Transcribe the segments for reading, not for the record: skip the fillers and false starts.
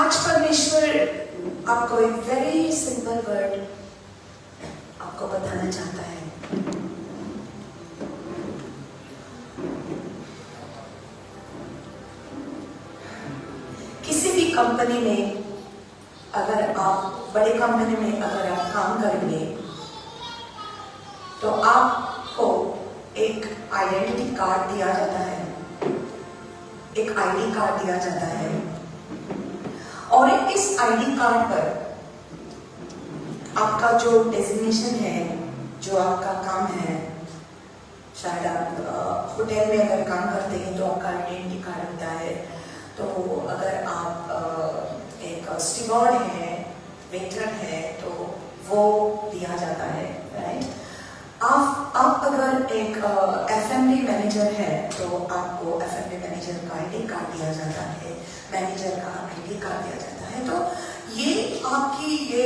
आज परमेश्वर आपको एक वेरी सिंपल वर्ड आपको बताना चाहता है। किसी भी कंपनी में अगर आप बड़े कंपनी में अगर आप काम करेंगे तो आपको एक आइडेंटिटी कार्ड दिया जाता है, एक आईडी कार्ड दिया जाता है और इस आईडी कार्ड पर आपका जो डेजिग्नेशन है, जो आपका काम है, शायद आप होटल में अगर काम करते हैं तो आपका आइडेंटिटी कार्ड होता है। तो अगर आप एक स्टीवर्ड है, वेटर है, तो वो दिया जाता है, राइट। आप अगर एक एफएमडी मैनेजर है तो आपको एफएमडी मैनेजर का आईडी कार्ड दिया जाता है, मैनेजर का आईडी कार्ड दिया जाता है। तो ये आपकी ये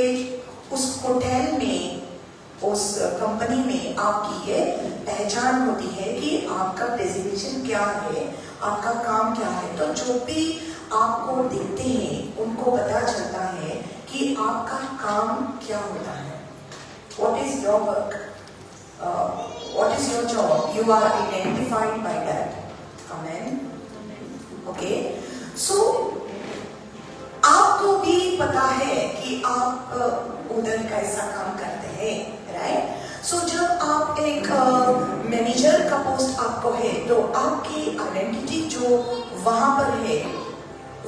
उस होटल में, उस कंपनी में आपकी ये पहचान होती है कि आपका डेजिग्नेशन क्या है, आपका काम क्या है। तो जो भी आपको देखते हैं उनको पता चलता है कि आपका काम क्या होता है। What is your work? What is your job? You are identified by that. Amen. Okay. So आपको भी पता है कि आप उधर कैसा काम करते हैं, राइट। सो जब आप एक मैनेजर का पोस्ट आपको है तो आपकी आइडेंटिटी जो वहां पर है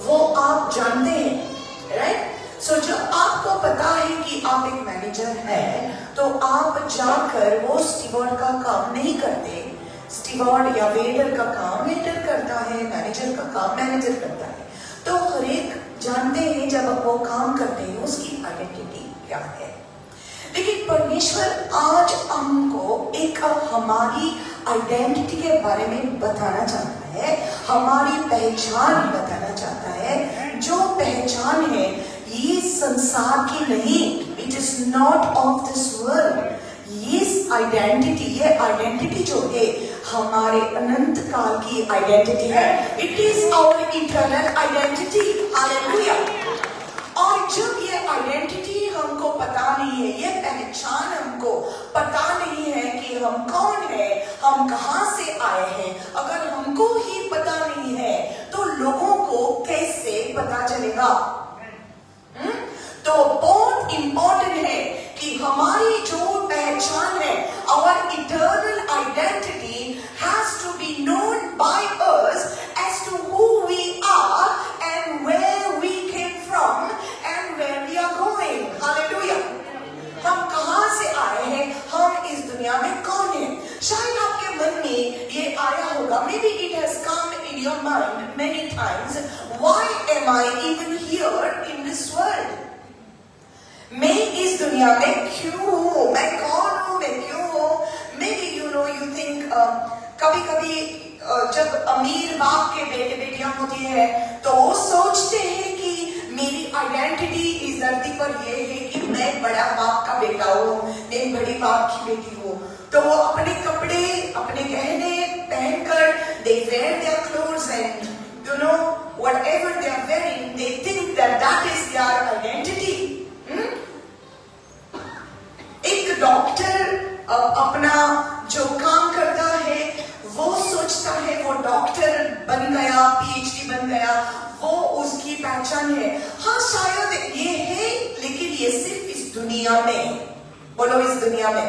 वो आप जानते हैं, राइट। सो जब आपको पता है कि आप एक मैनेजर हैं तो आप जाकर वो स्टीवर्ड का काम नहीं करते। स्टीवर्ड या वेटर का काम वेटर करता है, मैनेजर का काम मैनेजर करता है। तो हर एक जानते हैं जब वो काम करते हैं उसकी आइडेंटिटी क्या है। लेकिन परमेश्वर आज हमको एक हमारी आइडेंटिटी के बारे में बताना चाहता है, हमारी पहचान बताना चाहता है। जो पहचान है ये संसार की नहीं, it is not of this world. ये आइडेंटिटी जो है हमारे अनंत काल की आइडेंटिटी है। It is our eternal identity. Hallelujah. और जब ये आइडेंटिटी हमको पता नहीं है, ये पहचान हमको पता नहीं है कि हम कौन है, हम कहां से आए हैं, अगर हमको ही पता नहीं है तो लोगों को कैसे पता चलेगा। तो बहुत इंपॉर्टेंट है कि हमारी जो पहचान है, our eternal identity has to be known by us as to who we are and where we came from and where we are going. Hallelujah. हम कहां से आए हैं, हम इस दुनिया में कौन है। शायद आपके मन में ये आया होगा, maybe it has come in your mind many times, why am I even here in this world? मैं इस दुनिया में क्यों हूँ, मैं कौन हूँ, मैं क्यों हूँ। Maybe you think कभी कभी जब अमीर बाप के बेटे बेटियां होती है तो वो सोचते हैं कि मेरी आइडेंटिटी इस धरती पर ये है कि मैं बड़ा बाप का बेटा हूँ, मैं बड़ी बाप की बेटी हूँ। तो वो अपने कपड़े, अपने गहने पहनकर they wear their clothes and whatever they are wearing, they think that is their identity. एक डॉक्टर अपना जो काम करता है वो सोचता है वो डॉक्टर बन गया, पीएचडी बन गया, वो उसकी पहचान है। हाँ शायद ये है, लेकिन ये सिर्फ इस दुनिया में, बोलो इस दुनिया में,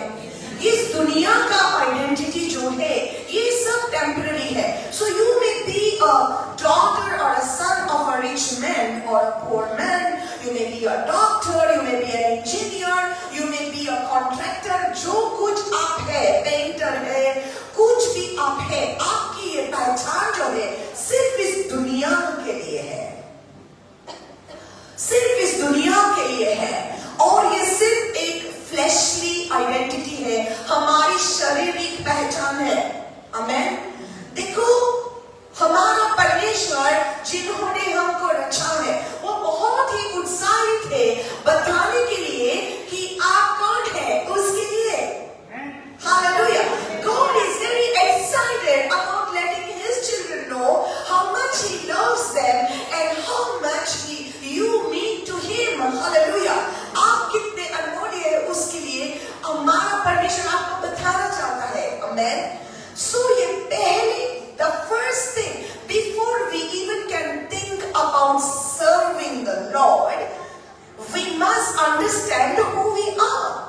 इस दुनिया का आइडेंटिटी जो है ये सब टेम्पररी है। So you may be a daughter और a son of a rich man और a poor man, you may be a doctor, you may be an engineer, you may be a contractor, जो कुछ आप है, painter है, कुछ भी आप है, आपकी ये पहचान जो है सिर्फ इस दुनिया के लिए है, सिर्फ इस दुनिया के लिए है। और ये सिर्फ एक फ्लैशली आइडेंटिटी है, हमारी शारीरिक पहचान है। आमेन। देखो हमारा परमेश्वर जिन्होंने हमको रचा है वो बहुत ही उत्साहित है बताने के लिए कि आप कौन है उसके लिए। Hallelujah. God is very excited about letting his children know how about serving the Lord, we must understand who we are.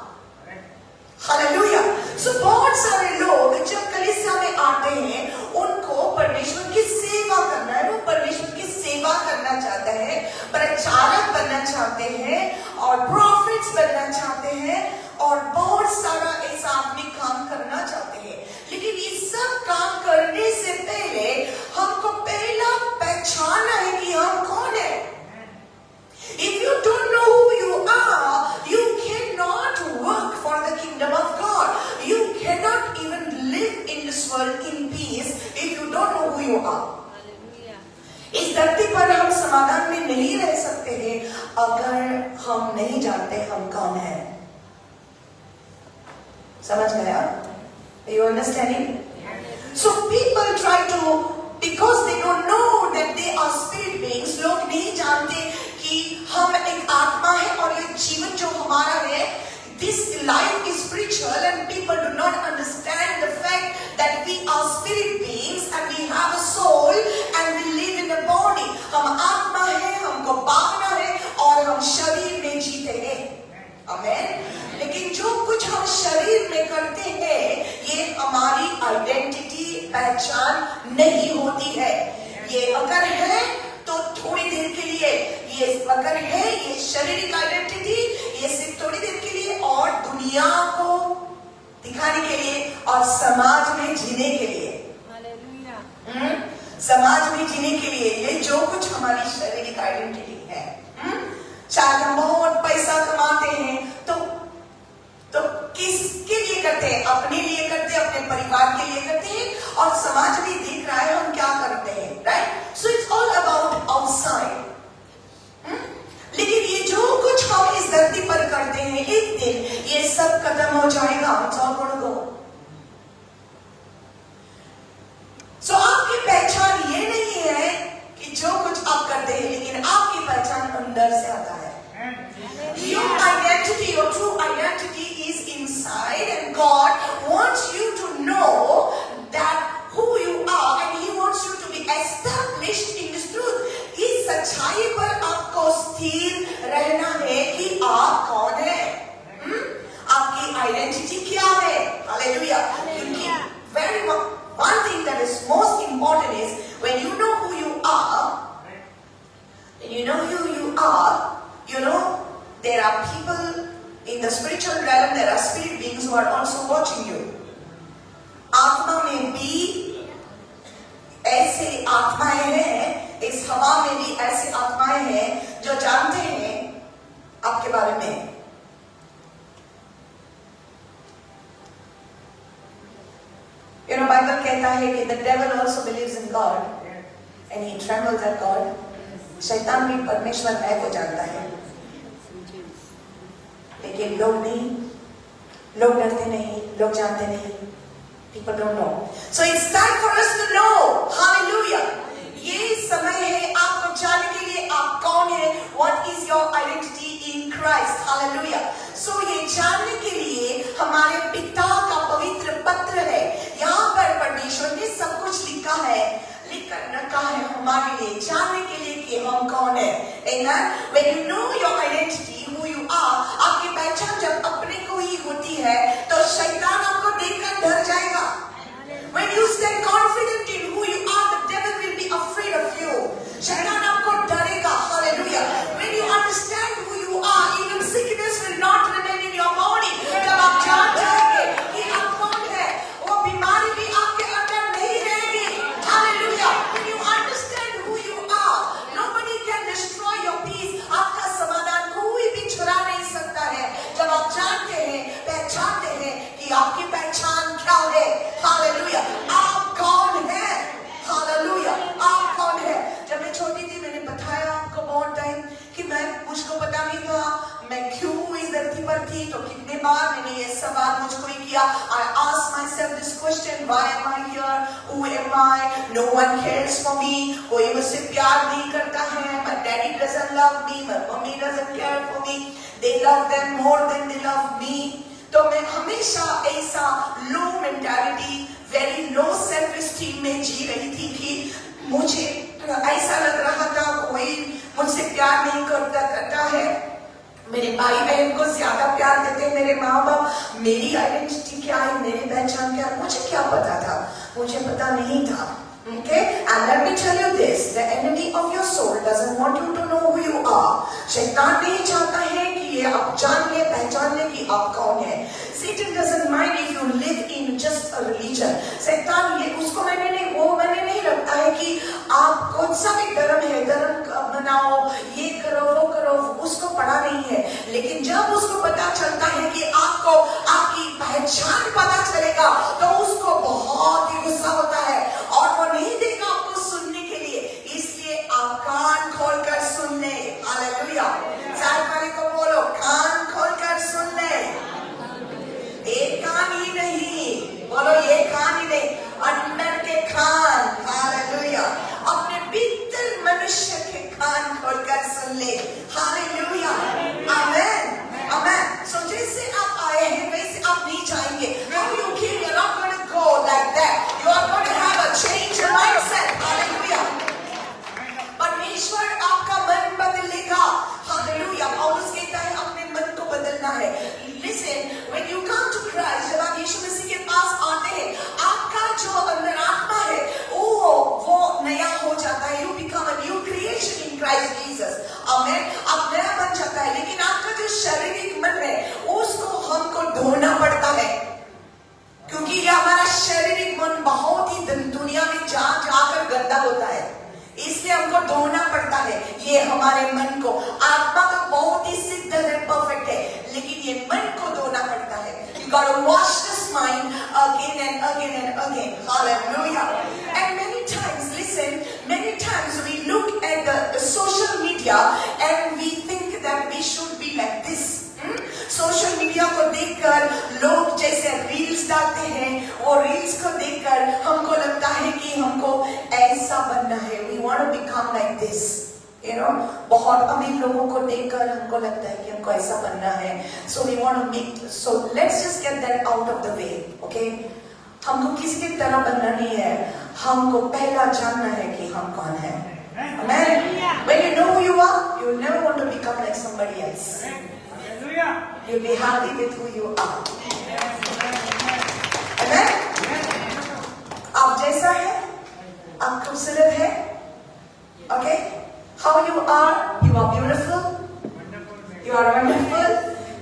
Hallelujah. So बहुत सारे लोग जब कलीसिया में आते हैं, उनको परमेश्वर की सेवा करना है, वो परमेश्वर की सेवा करना चाहते हैं, प्रचारक बनना चाहते हैं और प्रॉफिट्स बनना चाहते हैं और बहुत सारा ऐसा आत्मिक काम करना चाहते हैं। लेकिन ये सब काम करने से पहले हमको पहला पहचानना है कि हम कौन है। If you don't know who you are, you cannot work for the kingdom of God. You cannot even live in this world in peace if you don't know who you are. इस धरती पर हम समाधान में नहीं रह सकते हैं अगर हम नहीं जानते हम कौन है। समझ गया? Are you understanding? So people try to, because they don't know that they are spirit beings, लोग नहीं जानते कि हम एक आत्मा है और ये जीवन जो हमारा है, this life is spiritual and people do not understand the fact that we are spirit beings and we have a soul and we live in a body. हम आत्मा है, हमको भागना है और हम शरीर में जीते हैं। आमेन। लेकिन जो कुछ हम शरीर में करते हैं, ये हमारी आइडेंटिटी, पहचान नहीं होती है। ये अगर है तो थोड़ी देर के लिए, ये अगर है ये शारीरिक आइडेंटिटी, ये सिर्फ थोड़ी देर के लिए और दुनिया को दिखाने के लिए और समाज में जीने के लिए। समाज में जीने के लिए ये जो कुछ हमारी शारीरिक आइडेंटिटी है। शायद हम बहुत पैसा कमाते हैं तो किसके लिए करते हैं? अपने लिए करते हैं, अपने परिवार के लिए करते हैं और समाज भी देख रहा है हम क्या करते हैं, right? So it's all about outside. लेकिन ये जो कुछ हम इस धरती पर करते हैं, एक दिन ये सब खत्म हो जाएगा। It's all gonna go. सो आपकी पहचान ये नहीं है कि जो कुछ आप करते हैं, लेकिन आपकी पहचान अंदर से आता है। Your identity, your true identity is inside and God wants you to know that who you are and He wants you to be established in this truth. इस सच्चाई पर आपको स्थिर रहना है कि आप कौन है, आपकी आइडेंटिटी क्या है। हालेलुया। क्योंकि very one thing that is most important is when you know who you are, when you know who you are, you know there are people in the spiritual realm, there are spirit beings who are also watching you. आत्मा में भी ऐसे आत्माएं हैं, इस हवा में भी ऐसे आत्माएं हैं जो जानते हैं आपके बारे में। You know, Bible कहता है कि the devil also believes in God and he trembles at God. शैतान भी परमेश्वर है वो जानता है, लेकिन लोग नहीं, लोग डरते नहीं, लोग जानते नहीं। People don't know. So it's time for us to know. Hallelujah. ये समय है आपको जानने के लिए आप कौन है। What is your identity in Christ? Hallelujah. So ये जानने के लिए हमारे पिता का पवित्र पत्र है। यहाँ पर परमेश्वर ने सब कुछ लिखा है, लिखकर रखा है हमारे लिए जानने के लिए कि हम कौन है। Amen. When you know your identity, who you are, आपकी पहचान जब अपने को ही होती है तो शैतान आपको देखकर डर जाएगा। When you stand confident in who you are, the devil will be afraid of you. शैतान आपको डरेगा। Hallelujah. When you understand who you are, even sickness will not remain in your body. जब आप जान जाएंगे कि आप कौन है, वो बीमारी भी आपके अंदर नहीं रहेगी। Hallelujah. When you understand who you are, nobody can destroy your peace. आपका समाधान कोई भी चुरा नहीं सकता है। जब आप जानते हैं, पहचानते हैं कि आपकी पहचान क्या है। Hallelujah. आप कौन है? Hallelujah. आप कौन है? जब मैं छोटी थी मैंने बताया आपको बहुत टाइम कि मुझको पता नहीं था मैं क्यों इस धरती पर थी। तो कितने बार मैंने ये सवाल मुझको ही किया। I asked myself this question, why am I here? Who am I? No one cares for me. कोई मुझसे प्यार नहीं करता है। My daddy doesn't love me. My mommy doesn't care for me. They love them more than they love me. तो मैं हमेशा ऐसा low mentality, very low self esteem में जी रही थी कि मुझे ऐसा लग रहा था कोई प्यार नहीं करता है, मेरे भाई बहन को ज्यादा प्यार देते हैं, मेरे माँ बाप, मेरी आइडेंटिटी क्या है, मेरी पहचान क्या है, मुझे क्या पता था, मुझे पता नहीं था. Okay, and let me tell you this: the enemy of your soul doesn't want you to know who you are. शैतान नहीं चाहता है कि ये आप जान ले, पहचान ले कि आप कौन है. Satan doesn't mind if you live in just a religion. शैतान ये उसको मैंने नहीं रखता है कि आप कौन सा भी धर्म है, धर्म बनाओ, ये करो, वो करो, उसको पता नहीं है. लेकिन जब उसको पता चलता है कि आपको आपकी पहचान पता चलेगा, तो उसको बहुत ही गुस्सा होता है और वो नहीं देगा आपको सुनने के लिए. इसलिए आप कान खोलकर सुन ले. हालेलुया. साथ वाले को बोलो, कान खोलकर सुन ले. एक कान ही नहीं, बोलो ये कान ही नहीं, अंदर के कान. हालेलुया. अपने भीतर मनुष्य के कान खोलकर सुन ले. हालेलुया. आमेन. आमेन. सो जैसे आप आए हैं वैसे आप नहीं जाएंगे. How you came, you're not going to go like that. You are going to have a change in mindset. Hallelujah. परमेश्वर आपका मन बदलेगा. हालेलुया. पौलुस कहता है अपने मन को बदलना है. Listen, when you come to Christ, जब आप यीशु मसीह के पास आते हैं, आपका जो अंदर आत्मा है वो नया हो जाता है. You become a new creation in Christ Jesus. आमेन. आप नया बन जाता है. लेकिन आपका जो शारीरिक मन है उसको हमको धोना पड़ता है, क्योंकि ये हमारा शारीरिक मन बहुत ही दुनिया में जाकर गंदा होता है. इसलिए हमको धोना पड़ता है ये हमारे मन को. आत्मा तो बहुत ही सिद्ध है, परफेक्ट है, लेकिन ये मन को धोना पड़ता है. You got to wash this mind again and again and again. Hallelujah. And many times, listen, many times we look at the social media and we think that we should be like this. Social media को देखकर लोग जैसे reels डालते हैं, वो reels को देखकर हमको लगता है कि हमको ऐसा बनना है. We want to become like this. You know, बहुत अमीर लोगों को देखकर हमको लगता है कि हमको ऐसा बनना है. So we want to make. So let's just get that out of the way. Okay? हमको किसी की तरह बनना नहीं है. हमको पहला जानना है कि हम कौन है. Amen. When you know who you are, you will never want to become like somebody else. You'll be happy with who you are. Amen? आप जैसा है, आप खूबसूरत है. Okay? How you are beautiful. You are wonderful.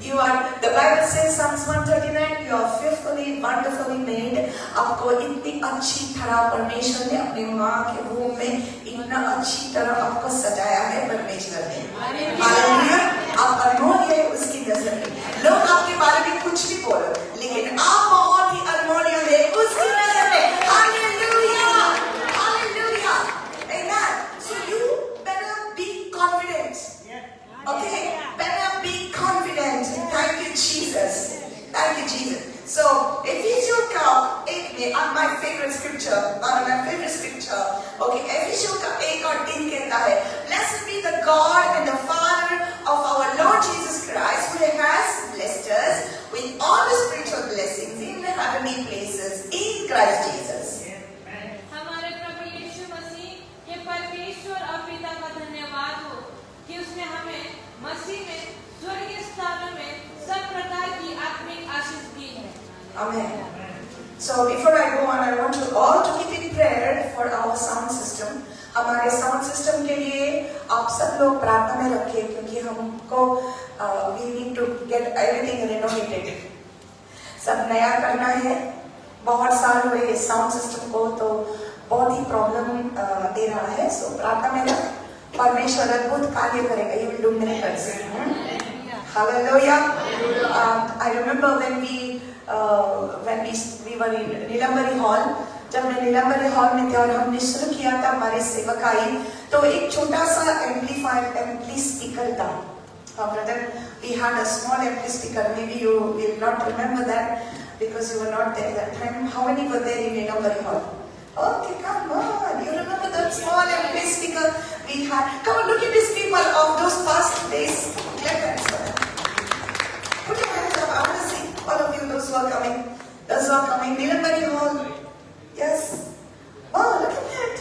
You are. The Bible says, Psalms 139, you are fearfully, wonderfully made. आपको इतनी अच्छी तरह परमेश्वर ने अपनी माँ के womb में इतना अच्छी तरह आपको सजाया है परमेश्वर ने. हालेलुया. आप अनमोल है उसकी नजर में. लोग आपके बारे में कुछ भी बोलो, लेकिन आप बहुत ही अनमोल है उसकी नजर में. Hallelujah. Hallelujah. Amen. So you better be confident. Okay? Better be confident. Thank you, Jesus. Thank you, Jesus. So, Ephesians का 1 में, my favorite scripture, okay, Ephesians का 1 और 3 कहता है, Blessed be the God and the Father of our Lord Jesus Christ, who has blessed us with all the spiritual blessings in the heavenly places in Christ Jesus. हमारे प्रभु यीशु मसीह के परमेश्वर और पिता का धन्यवाद हो कि उसने हमें मसीह में स्वर्गीय स्थानों में सब प्रकार की आत्मिक आशीष दी है. Amen. So before I go on, I want you all to keep in prayer for our sound system. हमारे साउंड सिस्टम के लिए आप सब लोग प्रार्थना में रखिए, क्योंकि हमको we need to get everything renovated. सब नया करना है. बहुत साल हुए इस साउंड सिस्टम को, तो बहुत ही प्रॉब्लम दे रहा है. सो प्रार्थना में रख, परमेश्वर अद्भुत कार्य करेगा. You will do miracles. Hallelujah. I remember when we were in Neelambari hall. जब मैं नीलंबरी हॉल में थे और हमने शुरू किया था हमारे सेवकाई, तो एक छोटा सा एम्पली स्पीकर था. Brother, we had a small ampli speaker. Maybe you will not remember that because you were not there that time. How many were there in Nilambari Hall? Okay, come on. You remember that small ampli speaker we had? Come on, look at these people of those past days. Clap hands for them. Put your hands up. I want to see all of you, those who are coming. Those who are coming. Nilambari Hall. Yes. Oh, look at that.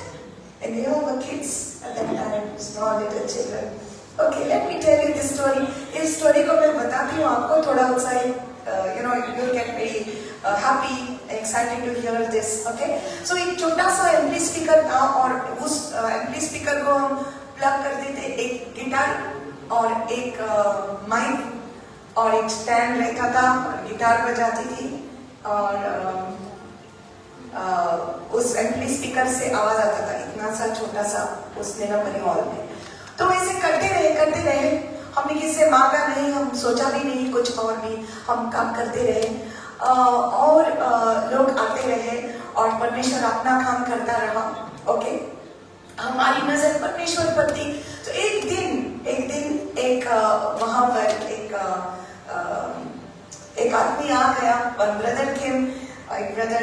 And they all were kids at that time, small little children. Okay, let me tell you this story. इस story को मैं बताती हूँ आपको थोड़ा उत्साहित, you'll get very happy, excited to hear this. Okay, so एक छोटा सा एम्पली स्पीकर था और उस एम्पली स्पीकर को हम प्लग कर देते, एक गिटार और एक माइक और एक स्टैंड रहता था, गिटार बजाती थी और उस एम्पली स्पीकर से आवाज आता था, इतना सा छोटा सा उस निरामरी हॉल में। तो ऐसे करते रहे, हमने किसी से मांगा नहीं, हम सोचा भी नहीं कुछ और भी, हम काम करते रहे और लोग आते रहे और परमेश्वर अपना काम करता रहा। ओके, हमारी नजर परमेश्वर पर थी। तो एक दिन वहां पर एक आदमी आ गया, वन ब्रदर केम, एक ब्रदर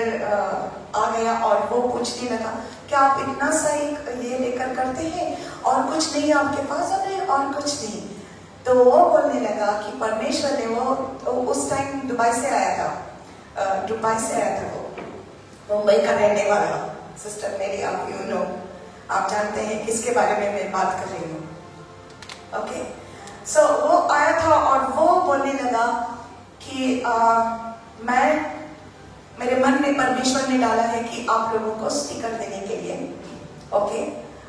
आ गया और वो पूछने लगा क्या आप इतना सा एक ये लेकर करते हैं और कुछ नहीं आपके पास और कुछ नहीं। तो वो बोलने लगा कि परमेश्वर ने वो उस टाइम दुबई से आया था वो मुंबई का रहने वाला सिस्टर मेरी, आप जानते हैं किसके बारे में मैं बात कर रही हूँ। ओके, सो वो आया था और वो बोलने लगा कि मेरे मन में परमेश्वर ने डाला है कि आप लोगों को स्पीकर देने के लिए। Okay,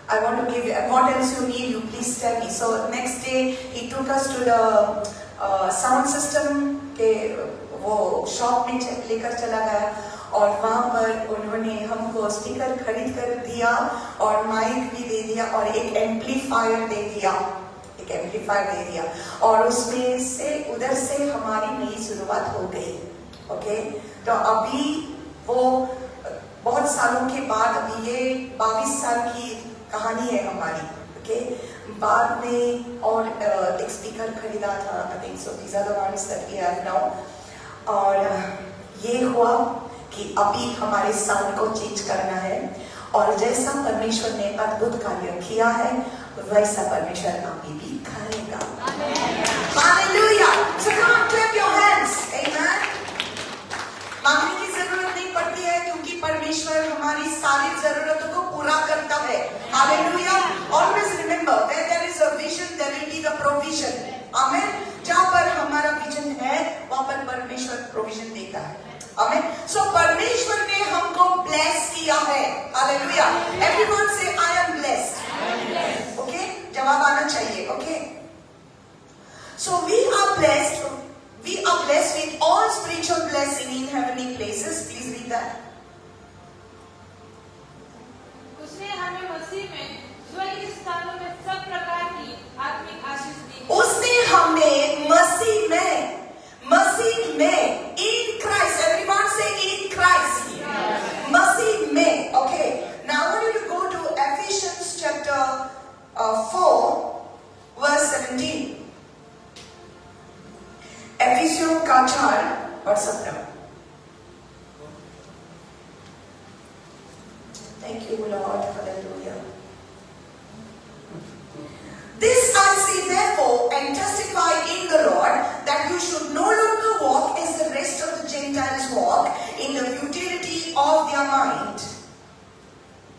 I want to give you, what else you need, you please tell me. So next day he took us to the sound system के वो शॉप में लेकर चला गया और वहाँ पर उन्होंने हमको स्पीकर खरीद कर दिया और माइक भी दे दिया और एक एम्पलीफायर दे दिया और उसमें से उधर से हमारी नई शुरुआत हो गई। ओके, तो अभी वो बहुत सालों के बाद, अभी ये 22 साल की कहानी है हमारी। ओके, बाद में और एक स्पीकर खरीदा था, I think so these are the ones that we have now. और ये हुआ कि अभी हमारे साउंड को चेंज करना है और जैसा परमेश्वर ने अद्भुत कार्य किया है वैसा परमेश्वर अभी भी करेगा। Hallelujah! So come on, clap your hands. Amen. मांगने की जरूरत नहीं पड़ती है क्योंकि परमेश्वर हमारी सारी जरूरतों को पूरा करता है। Hallelujah! Always remember, where there is a vision, there will be the provision. आमेन। जहाँ पर हमारा विजन है, वहाँ पर परमेश्वर प्रोविजन देता है। आमेन। So परमेश्वर ने हमको ब्लेस किया है। Hallelujah! Everyone say I am blessed. Okay? जवाब आना चाहिए। Okay? So we are blessed. We are blessed with all spiritual blessing in heavenly places. Please read that. उसने हमें मसीह में स्वर्गीय स्थानों में सब प्रकार की आत्मिक आशीष दी। उसने हमें मसीह में in Christ. Everyone say in Christ. मसीह में. Okay. Now I want you to go to Ephesians chapter 4 verse 17. एफिसियों का 4 और 17। Thank you, Lord. Hallelujah. This I say therefore and testify in the Lord that you should no longer walk as the rest of the Gentiles walk in the futility of their mind.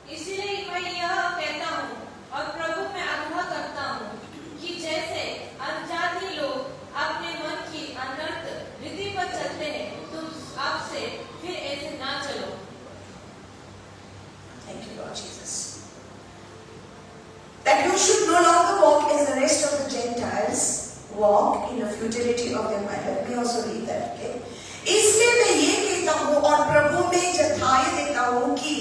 इसलिए मैं यह कहता हूँ और प्रभु में आग्रह करता हूँ कि जैसे अनजाति लोग अपने मन की अनर्थ रीति पर चलते हैं, तुम आपसे फिर ऐसे ना चलो। Thank you, Lord Jesus. That you should no longer walk as the rest of the Gentiles walk in the futility of their mind. Let me also read that. Okay. इसलिए मैं ये कहता हूँ और प्रभु में जताए देता हूँ कि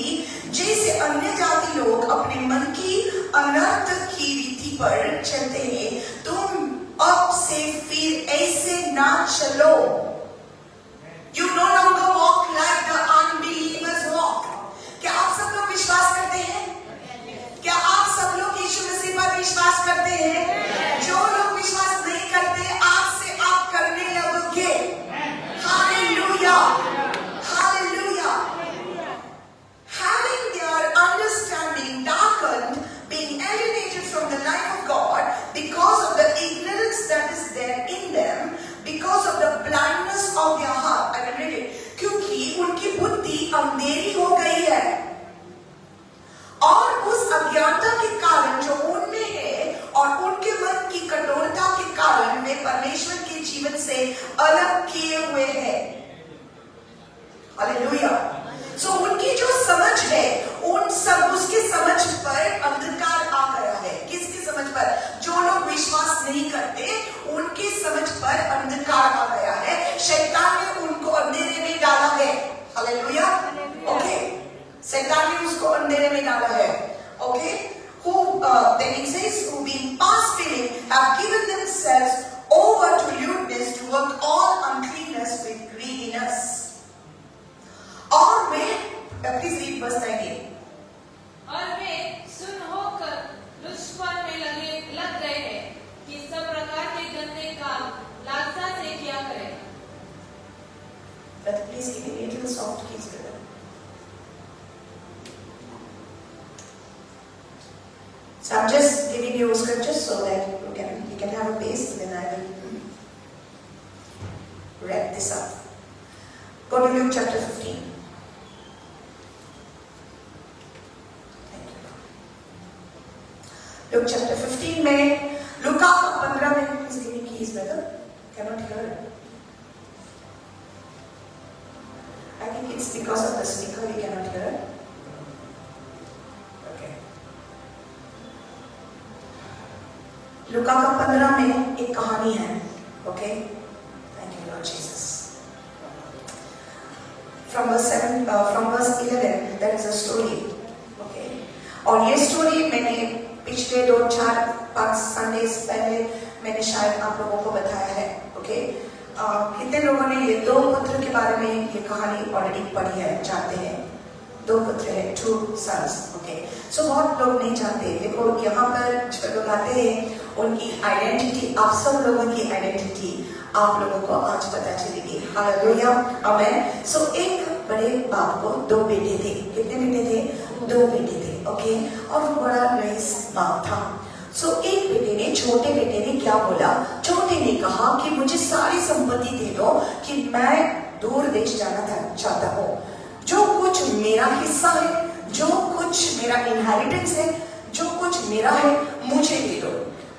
जैसे अन्य जाति लोग अपने मन की अनर्थ की रीति पर चलते हैं, तुम अब से फिर ऐसे ना चलो। You no longer walk like the unbelievers walk. क्या आप सब लोग विश्वास करते हैं? क्या आप सब लोग यीशु मसीह पर विश्वास करते हैं? जो लोग विश्वास नहीं करते, आज से आप करने लगोगे। Hallelujah! Hallelujah! Having their understanding darkened, being alienated from the life of God because of the ignorance that is there in them, because of the blindness of their heart. I will read it. जीवन से अलग किए हुए हैं। Hallelujah. सो उनकी जो समझ है, उन सब उसकी समझ पर अंधकार आ गया है। किसकी समझ पर? जो लोग विश्वास नहीं करते उनकी समझ पर अंधकार आ गया है। शैतान ने उनको अंधेरे में डाला है। हालेलुया। ओके, शैतान ने उसको अंधेरे में डाला है। Okay, who then he says who being past feeling have given themselves over to lewdness to work all uncleanness with greediness. और वे, please read verse 19. और वे सुन होकर लुचपन में लग गए हैं कि सब प्रकार के गंदे काम लालसा से किया करें। But please give me a little soft keys, brother. So I'm just giving you scriptures so that you can have a base. Then I will wrap this up. Go to Luke chapter 15. Luke chapter 15 में लूका 15 में please give me keys, brother. Cannot hear it. I think it's because of the speaker we cannot hear it. लूका 15 में एक कहानी है। Okay, thank you Lord Jesus. From verse 11 there is a story. Okay, और ये story मैंने पिछले 2-4-5 Sundays पहले मैंने शायद आप लोगों को बताया है। ओके, कितने लोगों ने ये 2 पुत्र के बारे में ये कहानी ऑलरेडी पढ़ी है, जानते हैं? 2 पुत्र है, 2 sons. ओके, सो बहुत लोग नहीं जानते। देखो यहाँ पर जो लोग आते हैं उनकी आइडेंटिटी, आप सब लोगों की आइडेंटिटी आप लोगों को आज पता चलेगी। हालेलुया, आमेन। सो एक बड़े बाप को 2 बेटे थे। कितने बेटे थे? 2 बेटे थे। ओके, और वो बड़ा रईस बाप था। सो एक बेटे ने, छोटे बेटे ने क्या बोला? छोटे ने कहा कि मुझे सारी संपत्ति दे दो कि मैं दूर देश जाना चाहता हूँ। जो कुछ मेरा हिस्सा है, जो कुछ मेरा इनहेरिटेंस है, जो कुछ मेरा है, मुझे दे दो।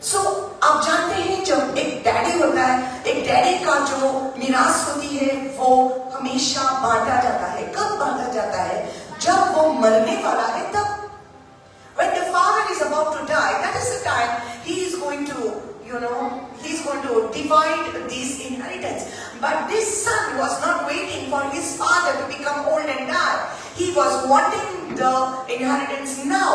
सो आप जानते हैं जब एक डैडी होता है, एक डैडी का जो मिरास होती है वो हमेशा बांटा जाता है। कब बांटा जाता है? जब वो मरने वाला है तब। When the father is about to die, that is the time he is going to, he is going to divide this inheritance. But this son was not waiting for his father to become old and die. He was wanting the inheritance now.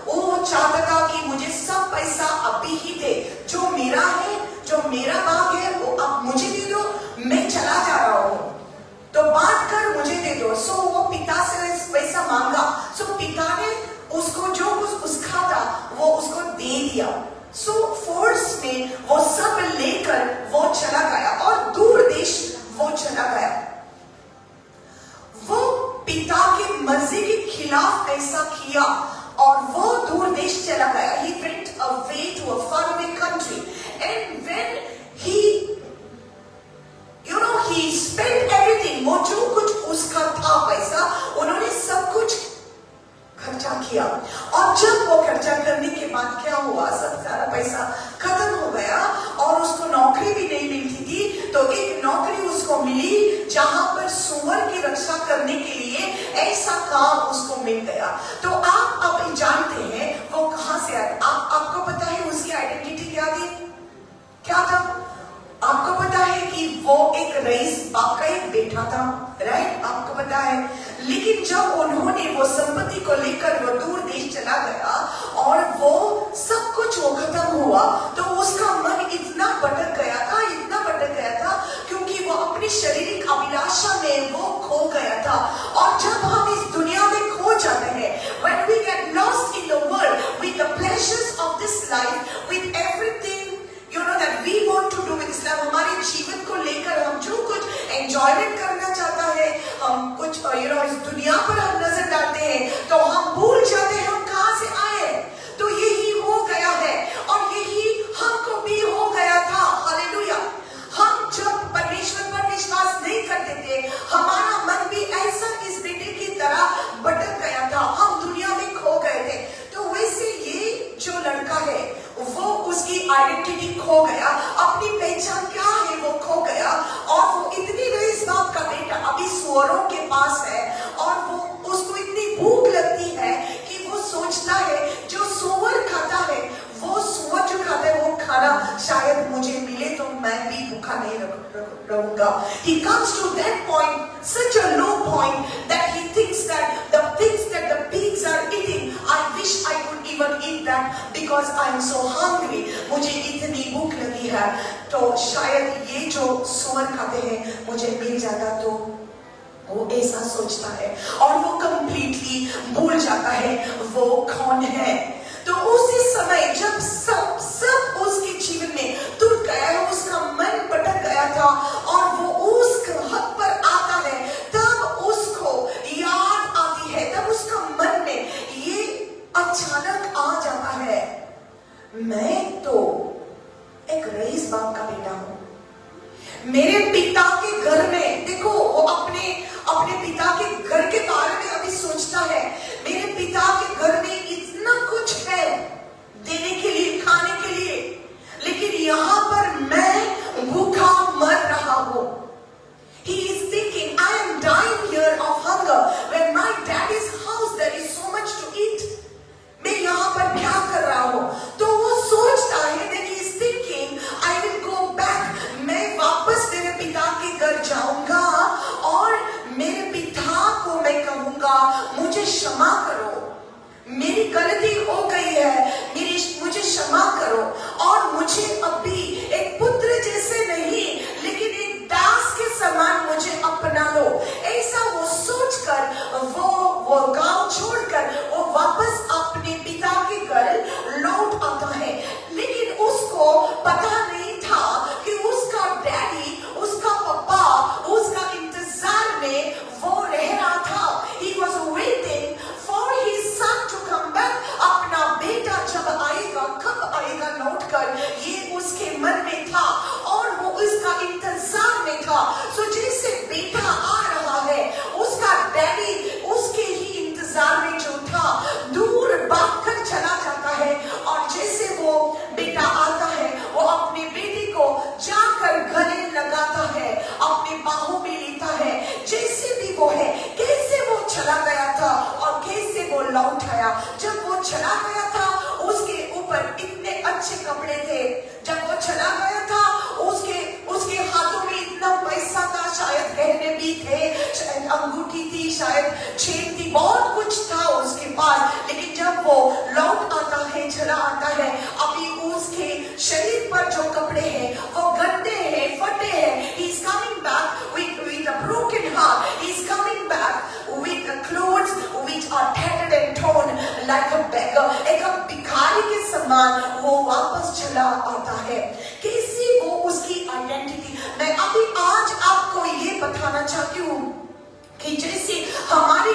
वो चाहता था कि मुझे सब पैसा अभी ही दे, जो मेरा है, जो मेरा भाग है वो अब मुझे दे दो, मैं चला जा रहा हूँ, तो बात कर मुझे दे दो। सो वो पिता से पैसा मांगा। सो पिता ने उसको जो कुछ उसका था वो उसको दे दिया। सो फोर्स में वो सब लेकर वो चला गया और दूर देश वो चला गया। वो पिता की मर्जी के खिलाफ ऐसा किया और वो दूर देश चला गया। He went away to a faraway country, and when he spent everything, वो जो कुछ उसका था पैसा, उन्होंने सब कुछ खर्चा किया। और जब वो खर्चा करने के बाद क्या हुआ? सब सारा पैसा खत्म हो गया और उसको नौकरी भी नहीं मिलती थी। तो एक नौकरी उसको मिली जहां पर सुअर की रक्षा करने के लिए ऐसा काम उसको मिल गया। तो आप अब जानते हैं वो कहां से आया। आपको पता है उसकी आइडेंटिटी क्या थी? क्या था? आपको पता है कि वो एक रईस बाप का एक बेटा था, राइट? आपको पता है। लेकिन जब उन्होंने वो संपत्ति को लेकर वो दूर देश चला गया और वो सब कुछ वो खत्म हुआ, तो उसका मन इतना भटक गया था, इतना भटक गया था, क्योंकि वो अपनी शारीरिक अभिलाषा में वो खो गया था। और जब हम इस दुनिया में खो जाते हैं, when we get lost in the world with the pleasures of this life, with everything that we want to do with Islam, हमारे जीवन को लेकर हम जो कुछ एंजॉयमेंट करना चाहता है, हम कुछ इस दुनिया पर हम नजर डालते हैं, तो हम भूल जाते हैं हम कहां से आए। तो यही हो गया है और यही हमको भी हो गया था। हालेलुया। हम जब परमेश्वर पर विश्वास नहीं करते थे, हमारा मन भी ऐसा इस बेटे की तरह भटक गया था, हम दुनिया में खो गए थे। तो वैसे ये जो लड़का है वो उसकी आइडेंटिटी खो गया, अपनी पहचान क्या है वो खो सुअरों के पास है और वो उसको इतनी भूख लगती है कि वो सोचता है जो सुअर खाता है, वो सुअर जो खाता है वो खाना शायद मुझे मिले तो मैं भी भूखा नहीं रहूंगा. He comes to that point, such a low point that he thinks that the things that the pigs are eating, I wish I could even eat that because I am so hungry. मुझे इतनी भूख लगी है तो शायद ये जो सुअर खाते हैं मुझे मिल जाता. तो वो ऐसा सोचता है और वो कंप्लीटली भूल जाता है वो कौन है. तो उसी समय जब सब उसके जीवन में टूट गया है, उसका मन भटक गया था और वो उस हद पर आता है, तब उसको याद आती है, तब उसका मन में ये अचानक आ जाता है, मैं तो एक रईस बाप का बेटा हूं. मेरे पिता के घर में, देखो वो अपने पिता के घर के बारे में अभी सोचता है, मेरे पिता के घर में इतना कुछ है देने के लिए, खाने के लिए, लेकिन यहाँ पर मैं भूखा मर रहा हूं. He is thinking, I am dying here of hunger when my daddy's house there is so much to eat. मैं यहाँ पर क्या कर रहा हूँ? तो वो सोचता है that he is thinking, I will go back. मैं वापस मेरे पिता के घर जाऊंगा और मेरे पिता को मैं कहूंगा मुझे क्षमा करो, मेरी गलती हो गई है, मुझे क्षमा करो और मुझे अभी एक पुत्र जैसे नहीं लेकिन एक दास के समान मुझे अपना लो. ऐसा वो सोचकर वो गांव छोड़कर वो वापस अपने पिता के घर लौट आता है. लेकिन उसको पता नहीं था कि उसका डैडी, उसका पापा उसका इंतजार में वो रह रहा था. He was waiting for his son to come back. अपना बेटा जब आएगा, कब आएगा लौटकर, ये उसके मन में था और वो उसका इंतजार में था. सो जैसे बेटा आ रहा है, उसका डैडी उसके ही इंतजार में जो था दूर भागकर चला जाता है और जैसे वो बेटा आता है वो अपने बेटे को जाकर गले लगाता है, अपने बाहों में लेता है. जैसे भी वो है, कैसे वो चला गया था और कैसे वो लौट आया. जब वो चला गया था उसके ऊपर इतने अच्छे कपड़े थे, जब वो चला गया था उसके हाथों में इतना पैसा था, शायद गहने भी थे, शायद अंगूठी थी, शायद चेन थी, बहुत कुछ था उसके पास. लेकिन जब वो लौट आता है, चला आता है, अभी उसके शरीर पर जो कपड़े हैं वो गंदे हैं, फटे हैं. He is coming back with a broken heart. He is coming back with clothes which are tattered and torn like a beggar. एक भिखारी के समान वो वापस चला आता है. कैसी वो उसकी आइडेंटिटी. मैं अभी आज आपको ये बताना चाहती हूँ कि जैसे हमारी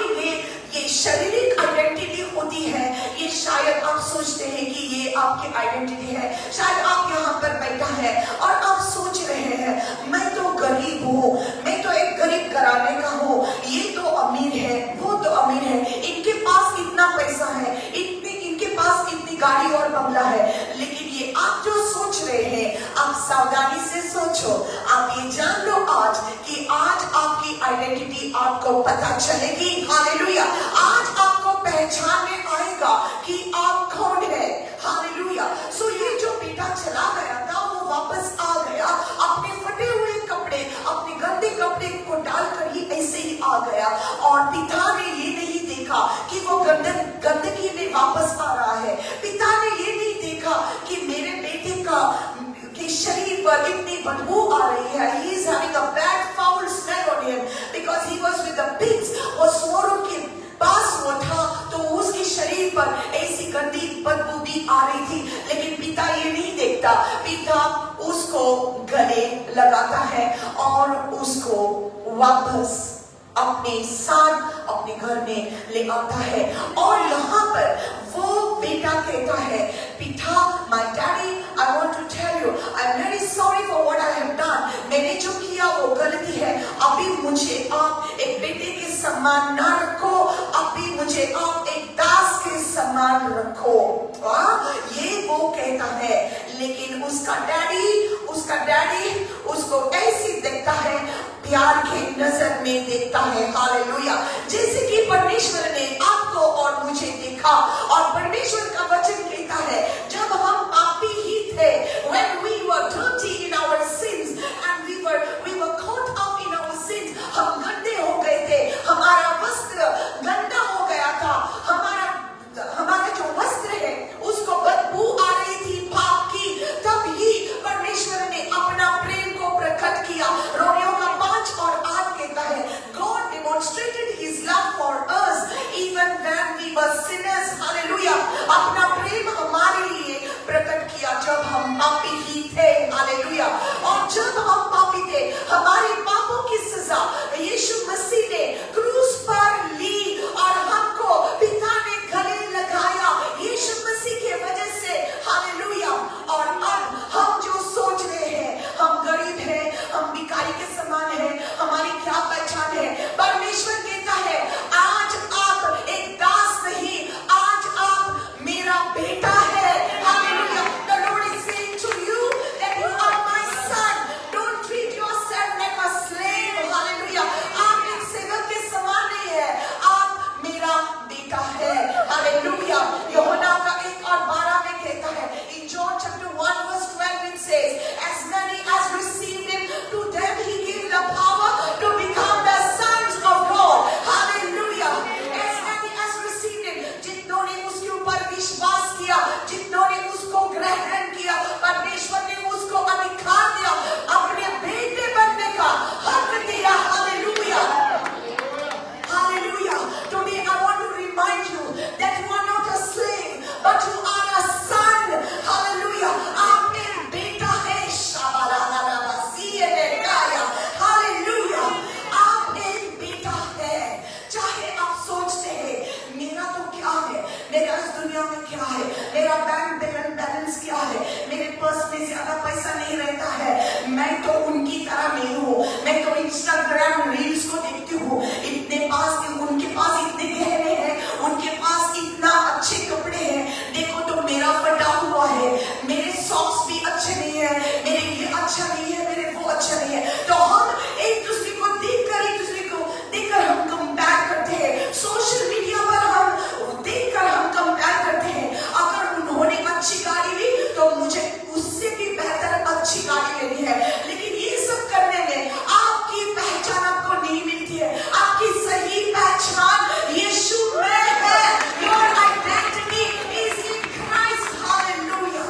ये शारीरिक आइडेंटिटी होती है, ये शायद आप सोचते हैं कि ये आपकी आइडेंटिटी है. शायद आप यहाँ पर बैठा है और आप सोच रहे हैं मैं तो गरीब हूँ, मैं तो एक गरीब घराने का हूँ, ये तो अमीर है, वो तो अमीर है, इनके पास इतना पैसा है, इनके पास इतनी गाड़ी और बंगला है. लेकिन ये आप जो सोच रहे हैं, आप सावधानी से सोचो. आप ये जान लो आज कि आज आपकी आइडेंटिटी आपको पता चलेगी. हालेलुया. आज आपको पहचान में आएगा कि आप कौन है. हालेलुया. सो ये जो बेटा चला गया था वो वापस आ गया, अपने फटे हुए कपड़े, अपने गंदे कपड़े को डालकर ही ऐसे ही आ गया और पिता ने ये नहीं देखा कि वो गंदगी में वापस आ रहा है. पिता ने ये नहीं देखा कि मेरे बेटे के शरीर पर इतनी बदबू आ रही है. He is having a bad foul smell on him because he was with the pigs. वो सुअरों के पास वो था तो उसके शरीर पर ऐसी गंदी बदबू भी आ रही थी. लेकिन पिता ये नहीं देखता. पिता उसको गले लगाता है और उसको वापस अपने साथ अपने घर में ले आता है. और यहाँ पर वो बेटा कहता है, पिता, my daddy, I want to tell you, I'm very sorry for what I have done. मैंने जो किया वो गलती है. अभी मुझे आप एक बेटे के समान ना रखो, अभी मुझे आप एक दास के समान रखो. ये वो कहता है. लेकिन उसका डैडी उसको ऐसी देखता है, प्यार के नजर में देखता है। हालेलुया। जैसे कि परमेश्वर ने आपको और मुझे देखा, और परमेश्वर का वचन कहता है जब हम पापी ही थे, when we were dirty in our sins and we were caught up in our sins, हम गंदे हो गए थे, हमारा वस्त्र गंदा हो गया था, हमारा जो वस्त्र है उसको बदबू आ रही थी पाप की, तब ही परमेश्वर ने अपना प्रेम को प्रकट किया। रोमियो का 5 और 8 कहता है God demonstrated his love for us even when we were sinners। Hallelujah. अपना प्रेम हमारे लिए प्रकट किया जब हम पापी ही थे। हालेलुया। और जब हम पापी थे, हमारे पापों की सजा यीशु मसीह ने क्रूस पर ली और हमको पिता ने गले लगाया यीशु मसीह के वजह से। हालेलुया। और अब हम जो सोच रहे हैं, हम गरीब हैं, हम भिखारी के समान हैं, हमारी क्या पहचान है, परमेश्वर कहता है आज आप एक दास नहीं, आज आप मेरा बेटा है। Hallelujah. The Lord is saying to you that you are my son. Don't treat yourself like a slave. Hallelujah. आप एक सेवक के समान नहीं है, आप मेरा बेटा है। हालेलुया। यूहन्ना का 1 और 12 में कहता है, in John chapter 1 verse 12 it says, as many as received him, to them he gave the power to become the sons of God। Hallelujah. as many as received him, जितनों ने उसके ऊपर विश्वास किया, जितनों ने उसको ग्रहण किया, परमेश्वर ने उसको अधिकार दिया, अपने बेटे बनने का हक दिया। Hallelujah. Hallelujah. Today I want to remind you that you are not a slave, but you are a son. Hallelujah. आप एक बेटा है। Hallelujah. आप एक बेटा है। चाहे आप सोचते हैं मेरा तो क्या है, मेरा इस दुनिया में क्या है, मेरा बैंक बैलेंस क्या है, मेरे पर्स में ज्यादा पैसा नहीं रहता है, मैं तो उनकी तरह नहीं हूँ, मैं तो इंस्टाग्राम रील्स को देखती हूँ, उनके पास इतने गहने हैं, उनके पास इतना अच्छे कपड़े हैं, देखो तो मेरा फटा हुआ है, मेरे सॉक्स भी अच्छे नहीं है, मेरे ये अच्छा नहीं है, मेरे वो अच्छा नहीं है। तो हम एक दूसरे को देखकर हम कंपेयर करते हैं, सोशल मीडिया पर हम देखकर हम कंपेयर करते हैं। अगर उन्होंने अच्छी गाड़ी ली तो मुझे उससे भी बेहतर अच्छी गाड़ी लेनी है, लेकिन ये सब करने में आपकी पहचान आपको नहीं मिलती है। आपकी सही पहचान यीशु में है। Your identity is in Christ। Hallelujah.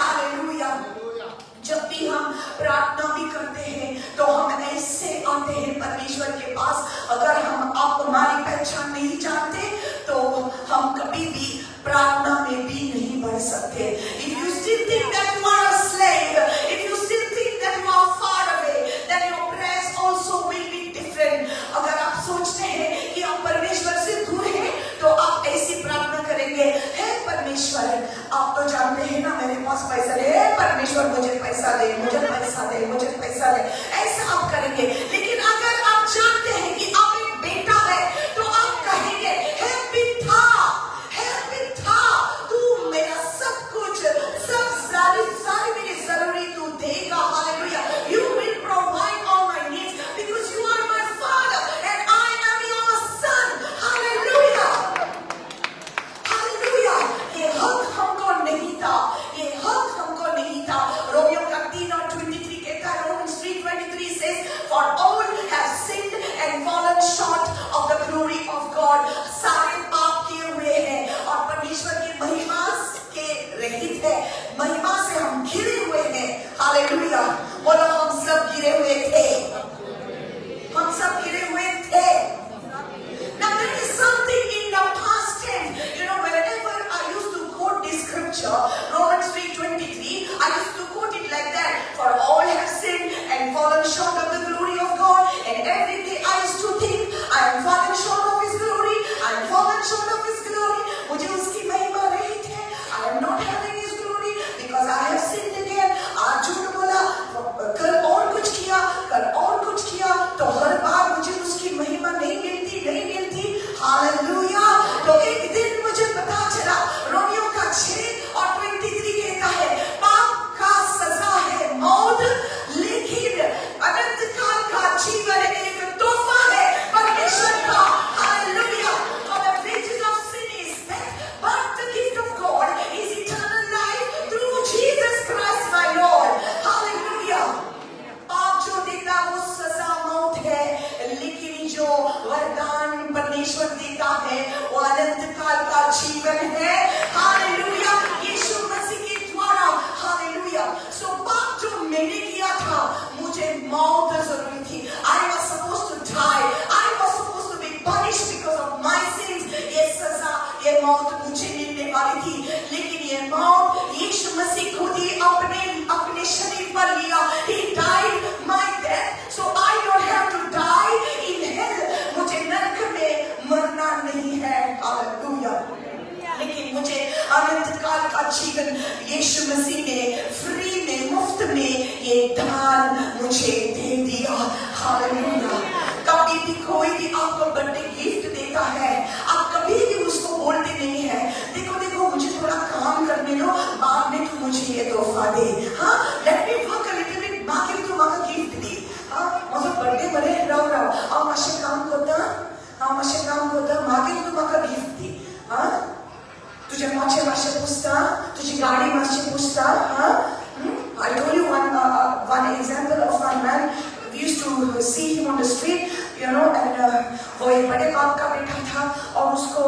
Hallelujah. जब भी हम प्रार्थना भी करते हैं तो हम ऐसे आते हैं परमेश्वर के पास। अगर हम आप हमारी पहचान नहीं जानते तो हम कभी भी प्रार्थना में भी नहीं बढ़ सकते। If you still think that you are a slave, if you still think that you are far away, then your prayers also will be different। अगर आप सोचते हैं कि आप परमेश्वर से दूर हैं तो आप ऐसी प्रार्थना करेंगे, हे परमेश्वर आप तो जानते हैं ना मेरे पास पैसा नहीं है, परमेश्वर मुझे पैसा दे, मुझे पैसा दे, मुझे पैसा दे, ऐसा आप करेंगे। लेकिन अगर आप जानते हैं कि आप एक बेटा है तो आप कहेंगे हे पिता, तू मेरा सब कुछ, सब सारी मेरी जरूरी तू देगा। Hallelujah. You will provide all my needs because you are my father and I am your son। Hallelujah. Hallelujah. ये हक हमको नहीं था, ये हक हमको नहीं था। रोमियो का 3 और 23 कहता है, Romans 3:23 says, for all have sinned and fallen short of the glory of God। सारे पाप किए हुए हैं और परमेश्वर की महिमा के रहित है, महिमा से हम घिरे हुए हैं। हालेलुया। बोलो हम सब घिरे हुए थे, हम सब घिरे हुए थे। Now there is something in the past tense. You know, whenever I used to quote this scripture, Romans 3:23, I used to quote it like that. For all have sinned and fallen short of the glory of God. And every day I used to think, I am fallen short of His glory. I am fallen short of His glory. मुझे उसकी महिमा रहित है। I am not having His glory because I have sinned again. आज झूठ बोला, कल और कुछ किया, तो हर बार मुझे उसकी महिमा नहीं मिलती। हालेलुया। तो एक दिन मुझे पता चला, रोमियो का 6 और 23 जीवन यीशु मसीह ने फ्री में, मुफ्त में ये दान मुझे दे दिया। हालेलुया। कभी भी कोई भी आपको बर्थडे गिफ्ट देता है, आप कभी भी उसको बोलते नहीं है देखो देखो मुझे थोड़ा काम करने दो, बाद में तू मुझे ये तोहफा दे। हाँ, let me work a little bit, बाकी तू माका गिफ्ट दे। हाँ, माझा बर्थडे बरे राव मासे काम करता मागे तू माका गिफ्ट दे। हाँ, तुझ्या मासे पुसता, तुझी गाडी मासे पुसता। हाँ, I told you one example of one man. We used to see him on the street, you know, and वो एक बड़े बाप का बेटा था और उसको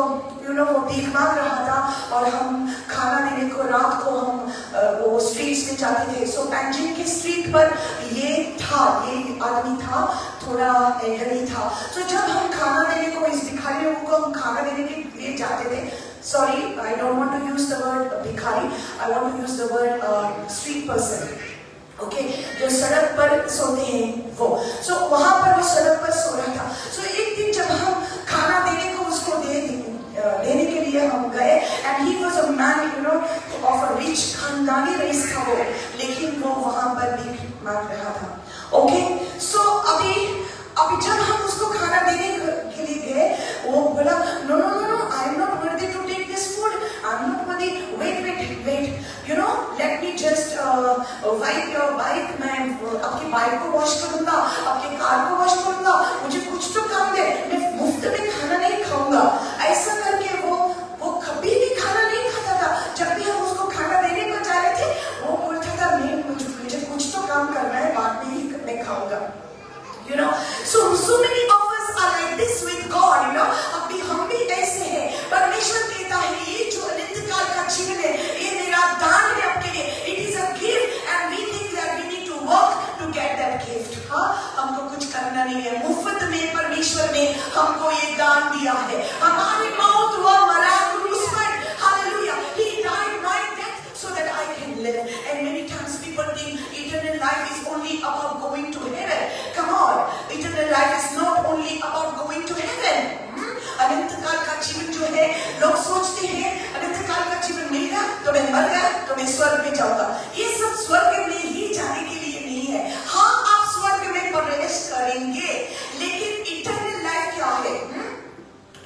you know वो भीख मांग रहा था और हम खाना देने को रात को हम वो स्ट्रीट्स में जाते थे। सो पैंजिंग के स्ट्रीट पर ये आदमी था, थोड़ा एल्डरली था। तो जब हम खाना देने को इस भिखारी लोगों को हम खाना देने के लिए जाते थे, sorry, I don't want to use the word भिखारी, I want to use the word street person. Okay, जो सड़क पर सोते हैं वो। सो वहां पर वो सड़क पर सो रहा था। सो एक दिन जब हम खाना देने को उसको देने के लिए हम गए, and he was a man you know of a rich, खानदानी रईस था वो, लेकिन वो वहां पर भीख मांग रहा था। ओके, सो अभी जब हम उसको खाना देने के लिए गए, वो बोला no no no no, I am not worthy to take this food, I am not worthy, wait, you know let me just wipe your bike, मैं आपकी बाइक को वॉश करूंगा, आपके कार को वॉश करूंगा, मुझे कुछ तो काम दे, मैं मुफ्त में खाना नहीं खाऊंगा। ऐसा करके वो कभी भी खाना नहीं खाता था। जब भी हम उसको खाना देने को जा रहे थे, वो बोलता था नहीं, मुझे कुछ तो काम करना है, बाद में ही मैं खाऊंगा। You know, so many of us are like this with God, you know. अभी हम भी ऐसे हैं। परमेश्वर कहता है ये जो अनंत काल का जीवन है, ये मेरा दान है आपके लिए। It is a gift, and we think that we need to work to get that gift. हाँ, हमको कुछ करना नहीं है, मुफ्त में परमेश्वर ने हमको ये दान दिया है। हमारी मौत हुआ मरा क्रूस पर, hallelujah, He died my death so that I can live. And many times people think eternal life is only about going to heaven. Come on, eternal life is not only about going to heaven. अनंत काल का जीवन जो है, लोग सोचते हैं अनंत काल का जीवन मिल गया तो मैं मर गया तो मैं स्वर्ग में जाऊंगा। ये सब स्वर्ग में ही जाने के लिए नहीं है। हाँ, आप स्वर्ग में प्रवेश करेंगे, लेकिन इटर्नल लाइफ क्या है?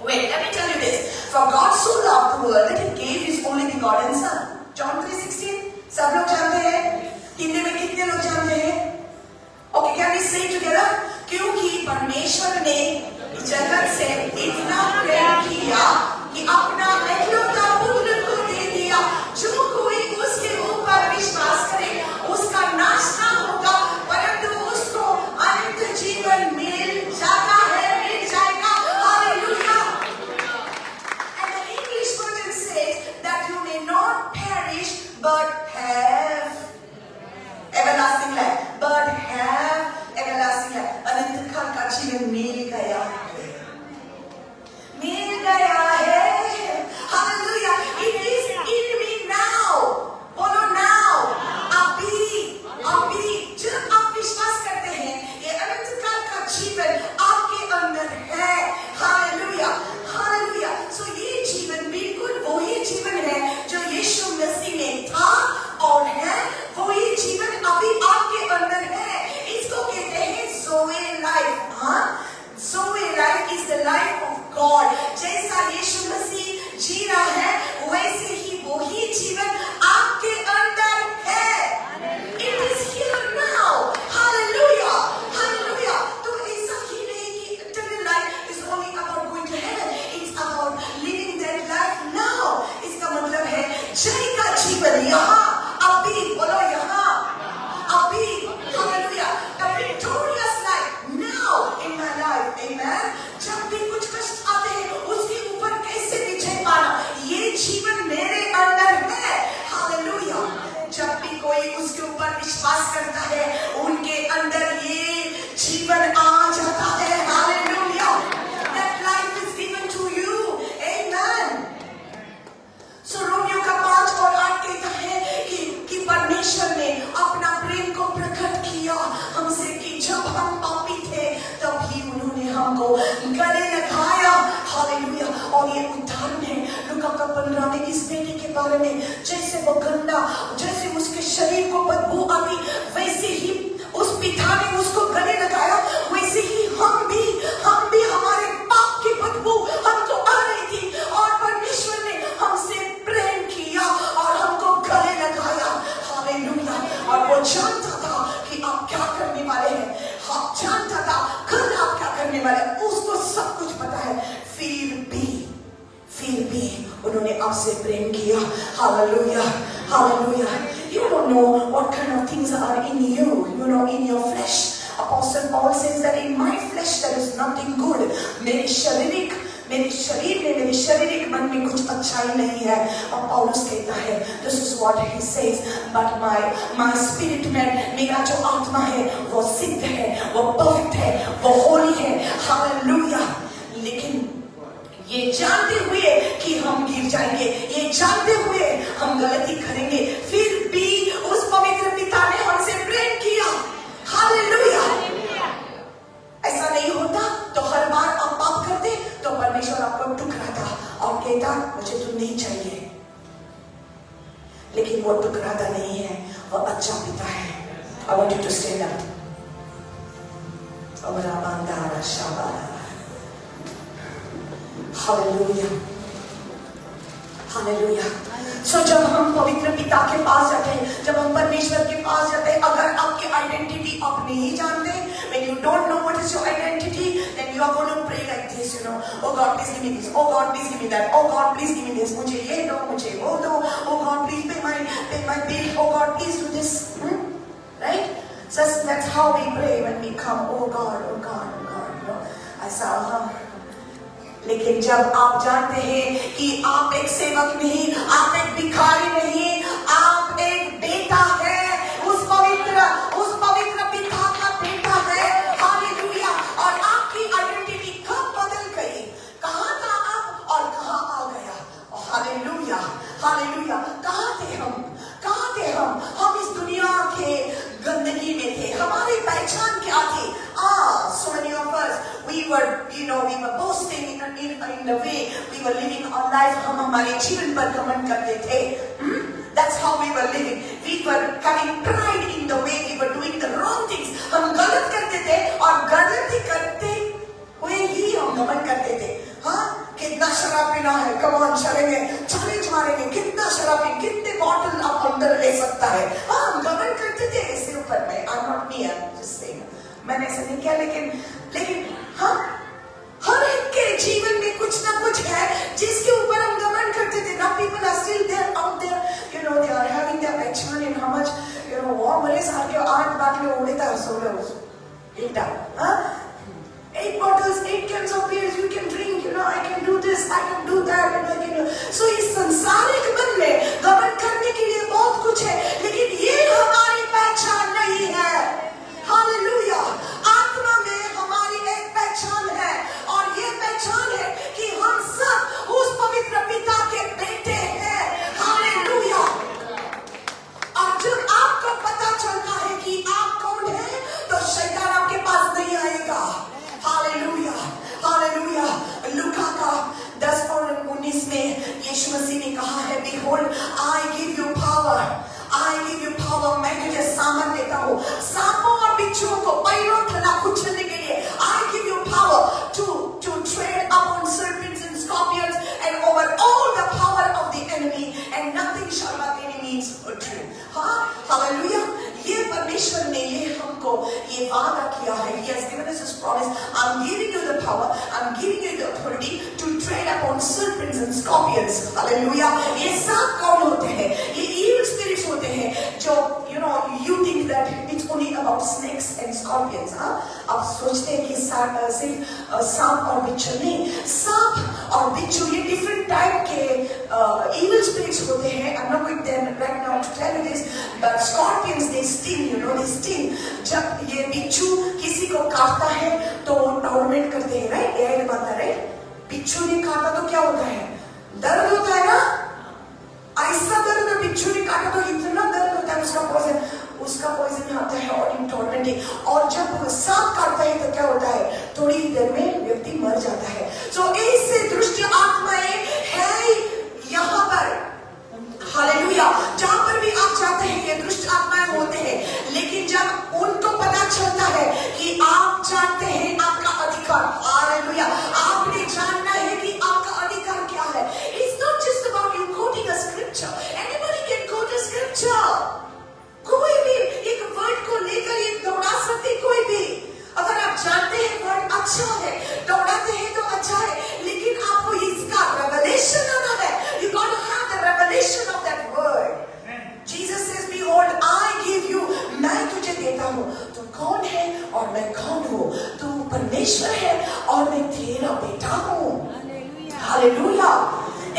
Wait, let me tell you this. For God so loved the world that He gave His only begotten Son. John 3:16. सब लोग जानते हैं? हिंदी में कितने लोग जानते हैं? Okay, can we say together? क्योंकि परमेश्वर ने जगत से इतना प्रेम किया कि अपना एकलौता पुत्र को दे दिया, जो कोई उसके ऊपर विश्वास करे उसका नाश ना होगा, परंतु उसको अनंत जीवन मिल जाता है, मिल जाएगा। Hallelujah. And the English version says that you may not perish but have everlasting life, but have everlasting life. अनंत काल का जीवन मिल गया है। Hallelujah. It is in me now. बोलो now. अभी जब आप विश्वास करते हैं, ये अनंत काल का जीवन आपके अंदर है। Hallelujah, hallelujah. सो ये जीवन बिल्कुल वही जीवन है जो यीशु मसीह में था और है, वही जीवन अभी आपके अंदर है। इसको कहते हैं ज़ोए लाइफ। हाँ, zoe life is the life of God. जैसा यीशु मसीह जी रहा है, वैसे ही वही जीवन आपके अंदर है। It is here now. Hallelujah, hallelujah. तो ऐसा ही नहीं कि eternal life is only about going to heaven. It's about living that life now. इसका मतलब है जय का जीवन यहाँ अभी, बोलो यहाँ अभी। Hallelujah. A victorious life now in my life. Amen. जब भी कुछ कष्ट आते हैं, उसके ऊपर कैसे विजय पाना, ये जीवन मेरे अंदर है। हालेलुया। जब भी कोई उसके ऊपर विश्वास करता है, उनके अंदर ये जीवन आ जाता है। Hallelujah. That life is given to you. Amen. So Romeo का 5 और 8 कहता है लूका का 15 में इस बेटे के बारे में, जैसे वो गंदा, जैसे उसके शरीर को बदबू आई, वैसे ही उस पिता ने उसको गले लगाया, वैसे ही हम भी हमारे पाप की बदबू हमको आ रही थी और परमेश्वर ने हमसे प्रेम किया और हमको गले लगाया। हालेलुया। और वो जानता था कि आप क्या करने वाले हैं, आप जानता था कल आप क्या करने वाले हैं, उसको सब कुछ पता है। फिर भी उन्होंने आपसे प्रेम किया। Hallelujah, hallelujah. You don't know what kind of things are in you, you know, in your flesh. Apostle Paul says that in my flesh there is nothing good. मेरे शरीर में, मेरे शारीरिक मन में कुछ अच्छाई नहीं है। और पौलुस कहता है, this is what he says, but my spirit man, मेरा जो आत्मा है वो सिद्ध है, वो परफेक्ट है, वो होली है। हालेलुया। लेकिन ये जानते हुए कि हम गिर जाएंगे, ये जानते हुए हम गलती करेंगे, फिर भी उस पवित्र पिता ने हमसे प्रेम किया। हालेलुया। ऐसा नहीं होता तो हर बार आप पाप करते तो परमेश्वर आपको टुकराता और कहता मुझे तुम नहीं चाहिए। लेकिन वो टुकराता नहीं है, वो अच्छा पिता है। I want you to stand up. Hallelujah, hallelujah. So जब हम पवित्र पिता के पास जाते हैं, जब हम परमेश्वर के पास जाते हैं, अगर आपकी आइडेंटिटी आप नहीं जानते, when you don't know what is your identity, then you are going to pray like this, you know, oh God please give me this, oh God please give me that, oh God please give me this, मुझे ये दो, मुझे वो दो, oh God please pay my bill, oh God please do this, right? So that's how we pray when we come, oh God, oh God, oh God, you know, ऐसा। लेकिन जब आप जानते हैं कि आप एक सेवक नहीं, आप एक भिखारी नहीं, आप एक बेटा है, उस पवित्र पिता का बेटा है। हालेलुया। और आपकी आइडेंटिटी कब बदल गई, कहाँ था आप और कहाँ आ गया। Hallelujah, hallelujah. कहाँ थे हम इस दुनिया के गंदगी में थे, हमारी पहचान क्या थी। So many of us, we were boasting in the way we were living our life. हम हमारे जीवन पर घमंड करते थे। That's how we were living. We were having pride in the way we were doing the wrong things. हम गलत करते थे और गलती करते हुए ही हम घमंड करते थे। हाँ, कितना शराब पीना है, कमान चलेंगे, चैलेंज मारेंगे, कितना शराब पी, कितने बॉटल आप अंदर ले सकता है। हाँ, हम घमंड करते थे इसके ऊपर में। I'm not me, I'm just saying. मैंने ऐसा नहीं किया, लेकिन हाँ, हर एक के जीवन में कुछ ना कुछ है जिसके ऊपर हम घमंड करते थे। Now people are still there out there, you know, they are having their pehchan in how much, you know, वो मेरे साथ के 8 बाटले उड़े था सोले उस एकटा, हाँ, 8 bottles, 8 cans of beer you can drink, you know, I can do this, I can do that, you know, I can do. So इस संसारिक मन में घमंड करने के लिए बहुत कुछ है, लेकिन ये हमारी पहचान नहीं है। हालेलुया। आत्मा में हमारी एक पहचान है और ये पहचान है कि हम सब उस पवित्र पिता के बेटे हैं। हालेलुया। और जब आपको पता चलता है कि आप कौन हैं, तो शैतान आपके पास नहीं आएगा। Hallelujah, hallelujah. लूका का 10 और 19 में यीशु मसीह ने कहा है, Behold, I give you power. मैं तुझे सामर्थ देता हूँ सांपों और बिच्छुओं को पैरों तला कुचलने के लिए। I give you power to tread upon serpents and scorpions and over all the power of the enemy and nothing shall by any means hurt you. हाँ, हालेलुया। ये परमेश्वर ने ये हमको ये वादा किया है। He has given us His promise. I'm giving you the power. I'm giving you the authority to tread upon serpents and scorpions. Hallelujah. ये सांप कौन होते हैं? ये evil spirits होते हैं जो you think that it's only about snakes and scorpions. हाँ, आप सोचते हैं कि सिर्फ सांप और बिच्छू नहीं, सांप और बिच्छू ये different type के evil spirits होते हैं. I'm not going there right now to tell you this, but scorpions they sting, they sting. जब ये बिच्छू किसी को काटता है तो टॉर्मेंट करते हैं, राइट? यही बात है, राइट? बिच्छू ने काटा तो क्या होता है? दर्द होता है ना? ऐसा दर्द बिच्छू ने काटा तो इतना दर्द होता है, उसका पॉइजन आता है और टॉर्मेंटिंग। और जब सांप काटता है तो क्या होता है? थोड़ी देर में व्यक्ति मर जाता है। सो इससे दुष्ट आत्माएं है हैं, दुष्ट आत्माएं होते हैं, लेकिन जब उनको पता चलता है कि आप जानते हैं आपका अधिकार, हालेलुया, आपने जानना है कि आपका अधिकार क्या है. It's not just about you quoting a scripture. Anybody can quote a scripture. कोई भी एक वर्ड को लेकर ये दौड़ा सकते, कोई भी. अगर आप जानते हैं वर्ड अच्छा है, दौड़ाते हैं तो अच्छा है, लेकिन आपको इसका revelation आना है. You got to have the revelation of that word. Jesus says, behold, I give you, मैं तुझे देता हूँ. तू कौन है और मैं कौन हूँ? तू परमेश्वर है और मैं तेरा बेटा हूँ. हालेलुया.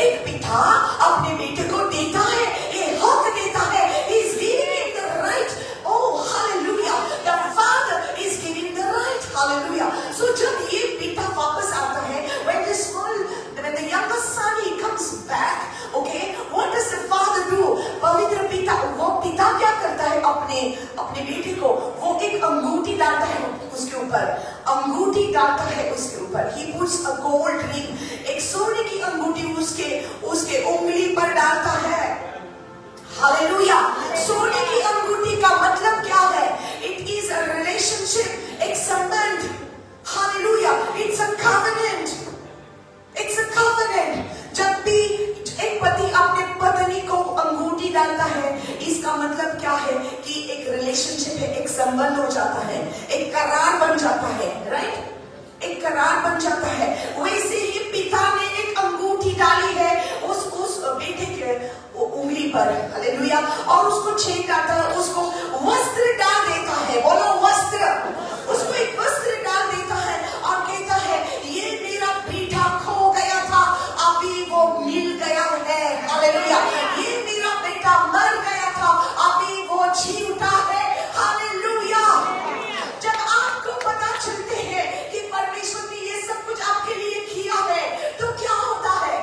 एक पिता अपने बेटे को देता है, ये हक देता है. He is giving him the right. Oh, hallelujah. The father is giving the right. Hallelujah. So जब ये बेटा वापस आता है, when the younger son he comes back, okay, what does the father do? पवित्र पिता, वो पिता क्या करता है अपने बेटे को? वो एक अंगूठी डालता है उसके ऊपर, अंगूठी डालता है उसके ऊपर. He puts a gold ring. एक सोने की अंगूठी उसके उंगली पर डालता है. हालेलुया. सोने की अंगूठी का मतलब क्या है? It is a relationship, एक संबंध. Hallelujah. It's a covenant. It's a covenant. जब भी एक पति अपने पत्नी को अंगूठी डालता है, इसका मतलब क्या है? कि एक रिलेशनशिप है, एक संबंध हो जाता है, एक करार बन जाता है, राइट? एक करार बन जाता है. वैसे ही पिता ने एक अंगूठी डाली है उस बेटे के उंगली पर, हालेलुया, और उसको छेद डालता है, उसको वस्त्र डाल देता है. बोलो वस्त्र. उसको एक वस्त्र डाल देता है और कहता है, ये मेरा बेटा खो गया था, अभी वो मिल गया है. हालेलुया. ये मेरा बेटा मर गया था, अभी वो जी उठा है. हालेलुया. जब आपको पता चलते हैं कि परमेश्वर ने ये सब कुछ आपके लिए किया है, तो क्या होता है?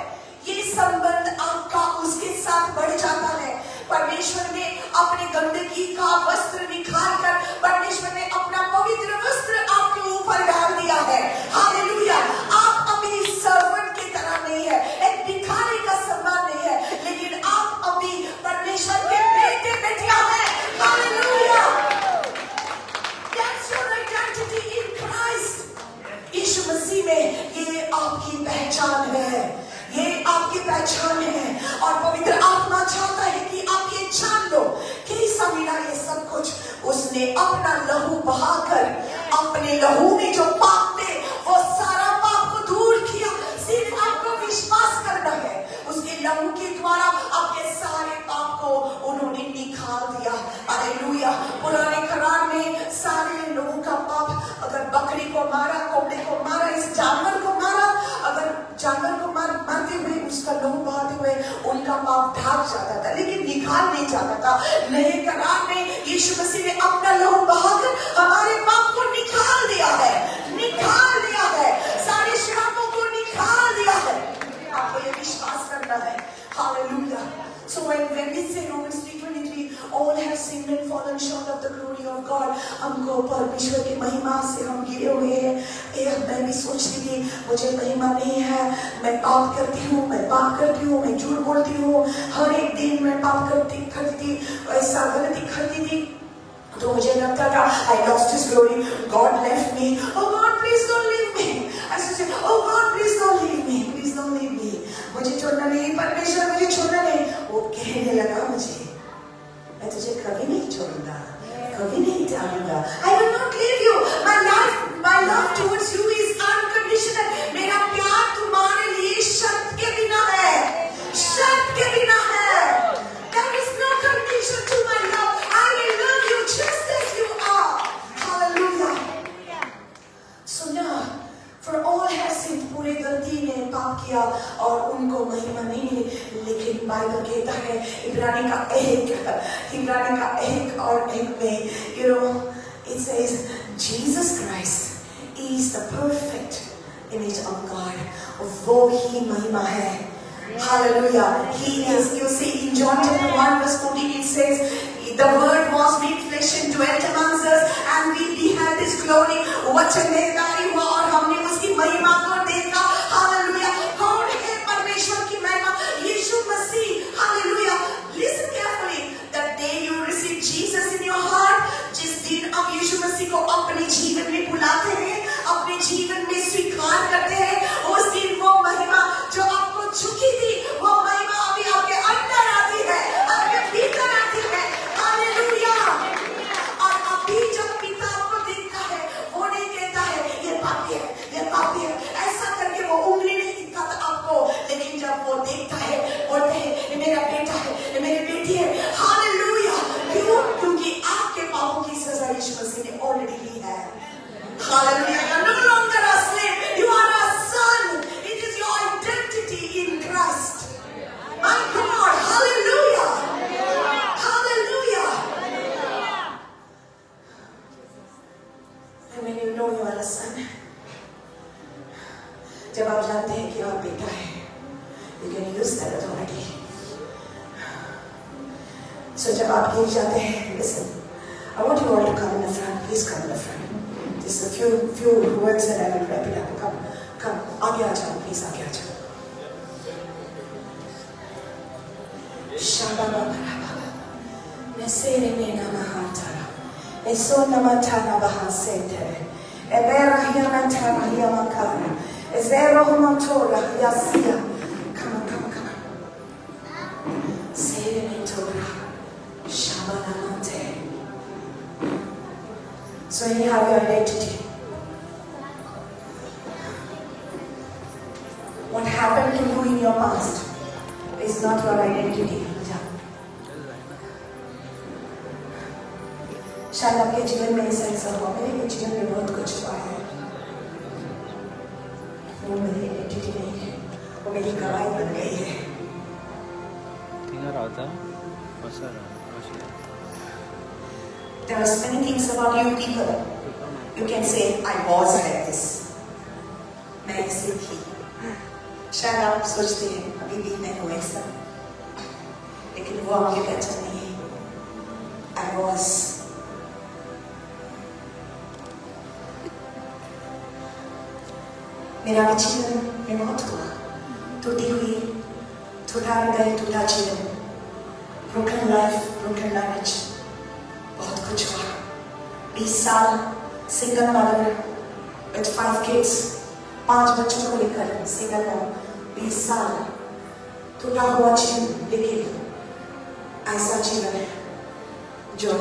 ये संबंध आपका उसके साथ बढ़ जाता है. परमेश्वर ने अपने गंदगी का वस्त्र निकाल कर, परमेश्वर ने अपना पवित्र वस्त्र आपके ऊपर डाल दिया है. हालेलुया. आप अभी सर्वेंट की तरह नहीं है, एक भिखारी का सम्मान नहीं है, लेकिन आप अभी परमेश्वर के बेटे बेटियां हैं. Hallelujah. That's your identity in Christ. यीशु मसीह में ये आपकी पहचान है, ये आपकी पहचान है. और पवित्र आत्मा चाहता है कि आप ये जान लो कि ईसा मिला ये सब कुछ, उसने अपना लहू बहाकर, अपने लहू में जो पाप थे वो सारा पाप को दूर किया. सिर्फ आपको विश्वास करना है. उसके लहू के द्वारा आपके सारे पाप को उन्होंने निकाल दिया. हालेलुया. पुराने करार में सारे लोगों का पाप, अगर बकरी को मारा, कोबड़े को मारा, इस जानवर को मारा, अगर जानवर को मारते हुए उसका लहू बहाते हुए उनका पाप ढक जाता था, लेकिन निकाल नहीं जाता था. नए करार में यीशु मसीह ने अपना लहू बहाकर हमारे पाप को निकाल दिया है, निकाल दिया है, सारे श्रापों को निकाल दिया है. आपको ये विश्वास करना है. Hallelujah. So when we say Romans 3:23, all have sinned and fallen short of the glory of God, हमको परमेश्वर की महिमा से हम गिरे हुए हैं. मैं भी सोचती थी मुझे महिमा नहीं है, मैं पाप करती हूँ, मैं झूठ बोलती हूँ, हर एक दिन मैं पाप करती थी, ऐसा गलती करती थी, तो मुझे लगता था I lost His glory, God left me. Oh God, please don't leave me. I used to say, oh God, please don't leave me, please don't leave me. मुझे छोड़ना नहीं, परमेश्वर मुझे छोड़ना नहीं. वो कहने लगा मुझे, मैं तुझे कभी नहीं छोड़ूंगा, कभी नहीं डालूंगा. I will not leave you. My love towards you is unconditional. मेरा प्यार तुम्हारे लिए शर्त के बिना है, शर्त के बिना है. There is no condition to my love. I will love you just as you are. Hallelujah. So now, for all have sinned, पूरे गलती ने पाप किया और उनको महिमा नहीं मिली. लेकिन बाइबल कहता है इब्रानी का एक और एक में, it says Jesus Christ is the perfect image of God. वो ही महिमा है. Hallelujah. He is, you see in John chapter 1 verse 14 it says, the word was made flesh and dwelt amongst us and we beheld his glory. वचन में तारी हुआ और हमने उसकी महिमा को देखा. Hallelujah. कौन है परमेश्वर की महिमा? यीशु मसीह. Hallelujah. Listen carefully. The day you receive So जब आप गिर जाते हैं, listen, I want you all to come in the front. Please come in the front. Just a few words and I will wrap it up. Come, आगे आ जाओ, please आगे आ जाओ. Shababa barababa, nesere nena mahatara, eso namatana bahasetere, ebera hiyamatara hiyamakara, ezero humatora hiyasia. Come on. Sere netora, shabanamate. So you have your identity. What happened to you in your past is not your identity. शायद आपके जीवन में ऐसा हुआ, मेरे जीवन में बहुत कुछ हुआ है, वो मेरी आइडेंटिटी नहीं है, वो मेरी गवाही बन गई है. There are many things about you people. You can say I was like this. मैं ऐसी थी. शायद आप सोचते हैं अभी भी मैं हूँ ऐसा, लेकिन वो आपकी पहचान नहीं है. I was. मेरा जीवन में बहुत हुआ, टूटी हुई, टूटा जीवन, broken life, broken marriage, बहुत कुछ हुआ. 20 साल single mother with 5 kids, 5 बच्चों को लेकर single mom, 20 साल टूटा हुआ जीवन, लेकिन ऐसा जीवन है जो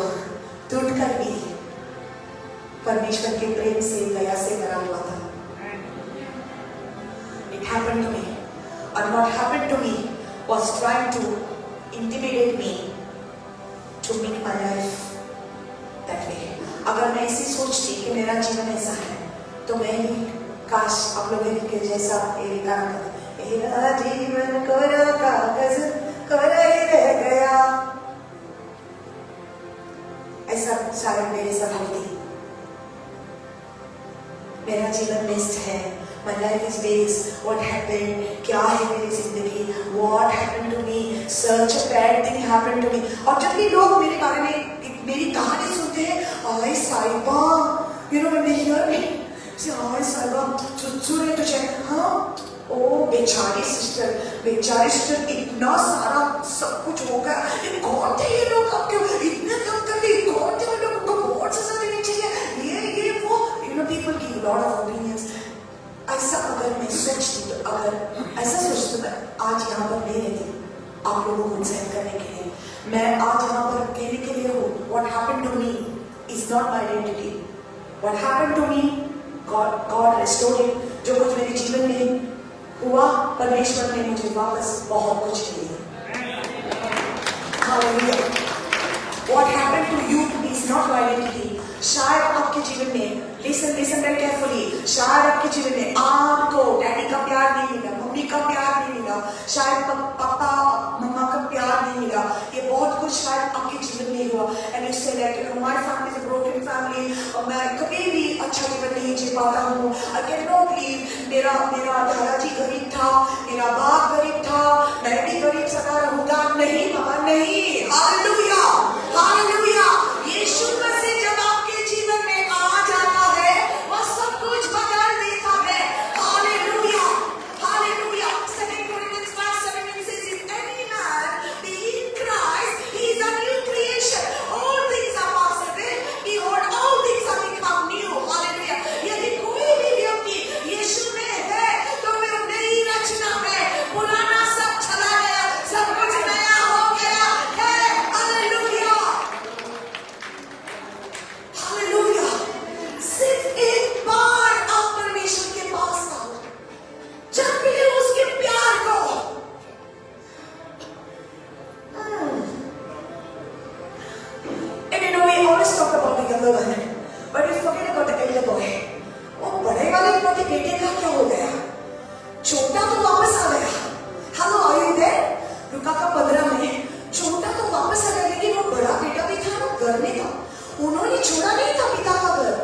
टूट कर भी परमेश्वर के प्रेम से, दया से भरा हुआ था. It happened to me, and what happened to me was trying to intimidate me to make my life that way. अगर मैं ऐसी सोचती कि मेरा जीवन ऐसा है, तो मैं भी काश आप लोगों के जैसा एक गाना करते, मेरा जीवन कोरा कागज कोरा ही रह गया, ऐसा शायद मेरे साथ होती. मेरा जीवन बेस्ट है. My life is waste. What happened? क्या है मेरी जिंदगी? What happened to me? Such a bad thing happened to me. और जब भी लोग मेरे बारे में मेरी कहानी सुनते हैं, आई साहिबा, you know when they hear me, say आई साहिबा, सुने तुझे, हाँ, ओ बेचारी सिस्टर, इतना सारा सब कुछ हो गया. ये कौन थे ये लोग? अब क्यों इतने कम कर दिए? कौन थे ये लोग? उनको बहुत सजा देनी चाहिए. ये वो, you know people give lot of opinions. ऐसा अगर मैं सोचती, तो अगर ऐसा सोचती, तो मैं आज यहाँ पर नहीं रहती आप लोगों को इंसाइट करने के लिए. मैं आज यहाँ पर कहने के लिए हूँ. What happened to me is not my identity. What happened to me, God restored it. जो कुछ मेरे जीवन में हुआ, परमेश्वर ने मुझे वापस बहुत कुछ दिया. Hallelujah. What happened to you is not your identity. शायद आपके जीवन में, listen very carefully, शायद आपके जीवन में आपको डैडी का प्यार नहीं मिला, मम्मी का प्यार नहीं मिला, शायद पापा मम्मा का प्यार नहीं मिला. ये बहुत कुछ शायद आपके जीवन में हुआ. And you say that my family is a broken family, और मैं कभी भी अच्छा जीवन नहीं जी पाता हूँ. I cannot believe मेरा दादाजी गरीब था, मेरा बाप गरीब था, मैं भी गरीब सदा रहूंगा. नहीं बाबा नहीं. Hallelujah, hallelujah. यीशु मसीह जब आपके जीवन में आ जाता है, वह सब कुछ बदल देता है. Hallelujah, hallelujah. 2 Corinthians 5:17 says, if any man be in Christ, he is a new creation. All things are passed away, behold, all things are become new. Hallelujah. यदि कोई भी व्यक्ति यीशु में है, तो वह नई रचना है. पुराना सब चला गया, सब कुछ नया हो गया है. Hallelujah, hallelujah. सिर्फ एक बार आप परमेश्वर के पास आओ, जब मिले उसके प्यार को. And you know, we always talk about the younger one, but we forget about the elder boy. वो बड़े वाले पोते बेटे का क्या हो गया? छोटा तो वापस आ गया. Hello, are you there? लूका का 15 में छोटा तो वापस आ गया, लेकिन वो बड़ा बेटा भी था, वो घर में था. उन्होंने छोड़ा नहीं था पिता का घर,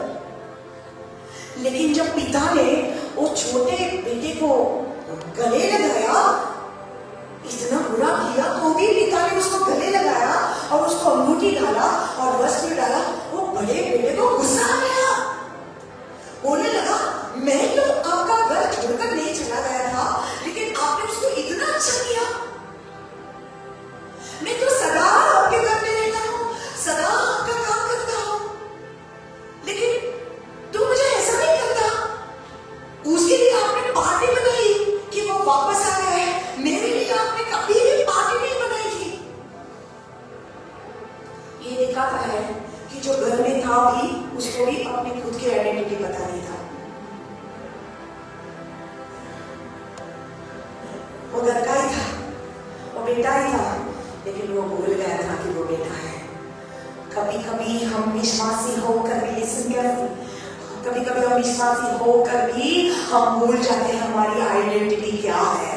लेकिन जब पिता ने वो छोटे बेटे को गले लगाया, इतना बुरा किया, तो भी पिता ने उसको गले लगाया और ये दिखाता है कि जो घर में था भी उसको भी अपनी खुद की आइडेंटिटी पता नहीं था। वो घर का ही था, वो बेटा ही था, लेकिन वो भूल गया था कि वो बेटा है। कभी कभी हम विश्वासी होकर भी कभी कभी हम विश्वासी होकर भी हम भूल जाते हैं हमारी आइडेंटिटी क्या है।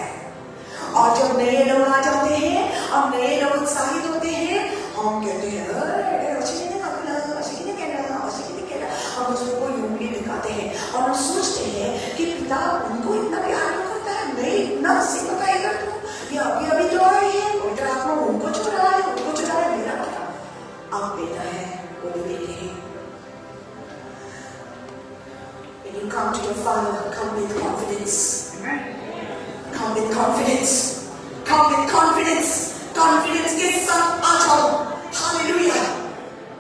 और जब नए लोग आ जाते हैं और नए लोग उत्साहित होते हैं, हम कहते हैं हम उसको कोई उंगली दिखाते हैं और हम सोचते हैं कि पिता उनको इतना प्यार क्यों करता है, नहीं इतना से बताएगा तू, ये अभी तो आए हैं, पवित्र आत्मा उनको चुरा है, मेरा क्या आप बेटा है, वो भी बेटे हैं। When you come to your Father, come with confidence. Come with confidence. Come with confidence. Confidence के साथ आ जाओ। Hallelujah.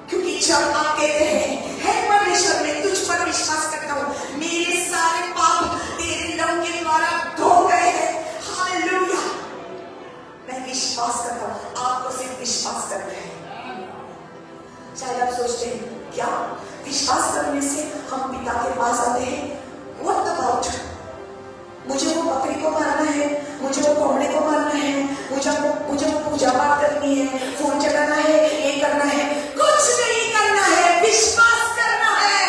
क्योंकि जब आप कहते हैं, हे परमेश्वर मैं तुझ पर विश्वास करता हूँ, मेरे सारे पाप तेरे लहू के द्वारा धो गए हैं। Hallelujah. मैं विश्वास करता हूँ, आपको सिर्फ विश्वास करना है। शायद आप सोचते हैं क्या विश्वास करने से हम पिता के पास आते हैं? What about? मुझे वो बकरी को मारना है, मुझे वो कोमड़े को मारना है, मुझे वो पूजा पाठ करनी है, फोन चलाना है, ये करना है, कुछ नहीं करना है, विश्वास करना है,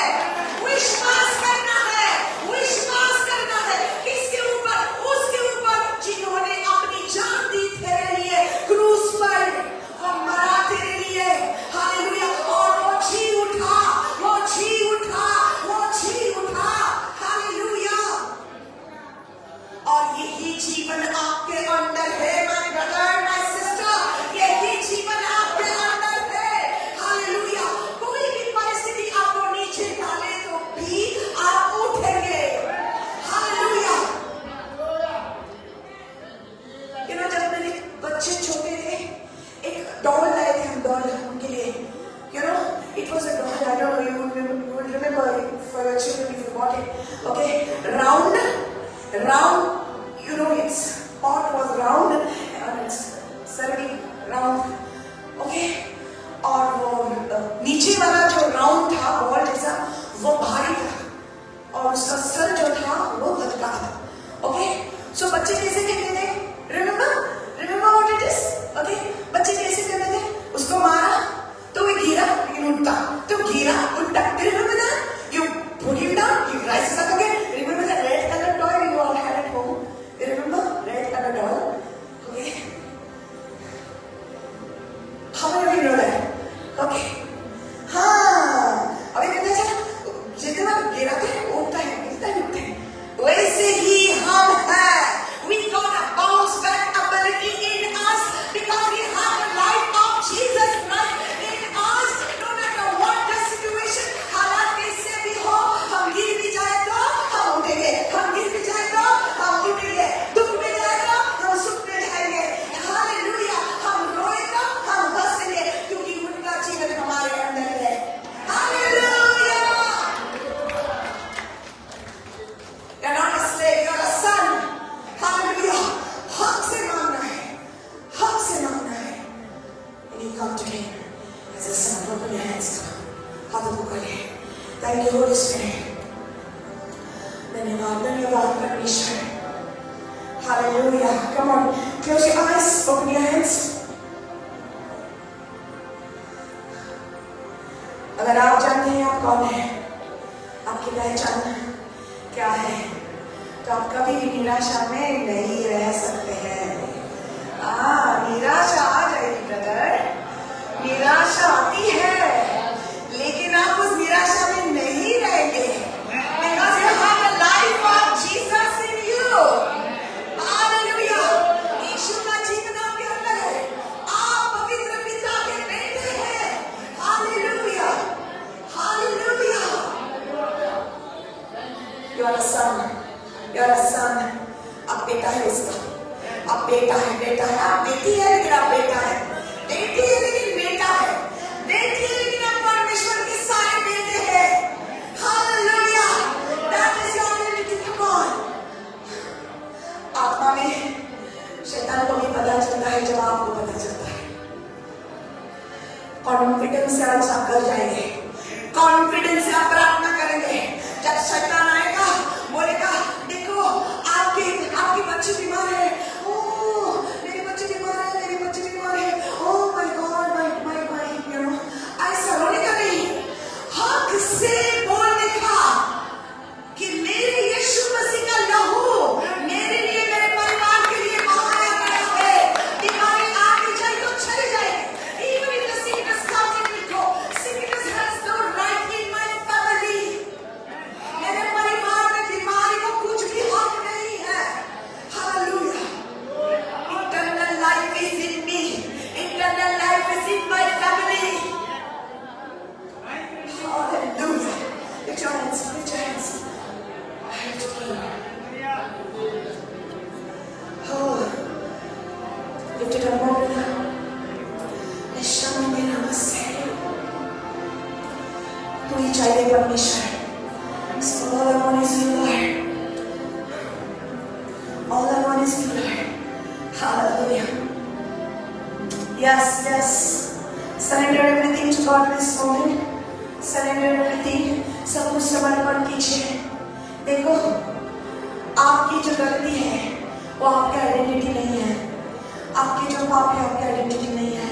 विश्वास करना है, विश्वास करना है। किसके ऊपर? उसके ऊपर जिन्होंने अपनी जान दी तेरे लिए क्रूस पर, वो मरा तेरे लिए। हालेलुया। और वो जी उठा। हालेलुया। और यही जीवन आपके अंदर है my brother, my sister, यही जीवन आपके अंदर है। हालेलुया। कोई भी परिस्थिति आपको नीचे डाले तो भी आप उठेंगे। हालेलुया। जब मेरे बच्चे छोटे थे, एक डॉल लाए थे हम, डॉल उनके लिए, it was a doll, I don't know, you will remember for your children if you bought it, okay, round, its pot was round and it's serving round, okay, और वो नीचे वाला जो राउंड था बॉल जैसा वो भारी था और उसका सर जो था वो लटका था, okay, so बच्चे कैसे कहते थे? Remember what it is, okay, बच्चे कैसे कहते थे? उसको मारा तो वो गिरा लेकिन उठता, तो गिरा उठता। Remember that? You put him down, he rises up again. Remember that red color toy you all had at home? You remember red color doll? Okay. How many of you know that? Okay. हाँ, अभी कहते हैं जितने बार गिराते हैं उठता है, गिरता है उठता है, वैसे ही हम हैं। We got a bounce back ability in us because we have the life of Jesus Christ. Thank you, Holy Spirit. धन्यवाद परमेश्वर। Hallelujah. Come on, close your eyes, open your hands. अगर आप जानते हैं आप कौन है, आपकी पहचान क्या है, तो आप कभी भी निराशा में नहीं रह सकते हैं। निराशा आ जाएगी ब्रदर, निराशा आती है, लेकिन आप उस निराशा में नहीं रहेंगे because you have the life of Jesus in you. Hallelujah. यीशु का जीवन आपके अंदर है, आप पवित्र पिता के बेटे हैं। Hallelujah. Hallelujah. You are a son. You are a son. आप बेटा है इसका, आप बेटा है, आप बेटी है लेकिन आप बेटा है, बेटी है लेकिन बेटा है। कॉन्फिडेंस से आज आप कर जाएंगे, कॉन्फिडेंस से आप प्रार्थना करेंगे। जब शैतान आएगा, बोलेगा देखो आपकी बच्ची बीमार है, ओ मेरी बच्ची बीमार है, मेरी बच्ची बीमार है, oh my God my you know, ऐसा होने का नहीं। हक से बोलने का कि मेरे यीशु मसीह का लहू मेरे लिए, मेरे परिवार के लिए बहाया गया है। बीमारी आगे जाए तो चले जाएगी। Even if the sickness comes and will go, sickness has no right in my family. मेरे परिवार में बीमारी को कुछ भी हक नहीं है। Hallelujah. Eternal life is in me. Eternal life is in my family. Hallelujah. Lift your hands. Lift your hands. Oh, lift it up more now. निश्चय मेरा मसीह, तू ही चाहिए परमेश्वर। So all I want is you, Lord. All I want is you, Lord. Hallelujah. Yes, yes. Surrender everything to God this moment. Surrender everything. सब कुछ समर्पण कीजिए। देखो, आपकी जो गलती है वो आपकी आइडेंटिटी नहीं है, आपके जो पाप है आपकी आइडेंटिटी नहीं है।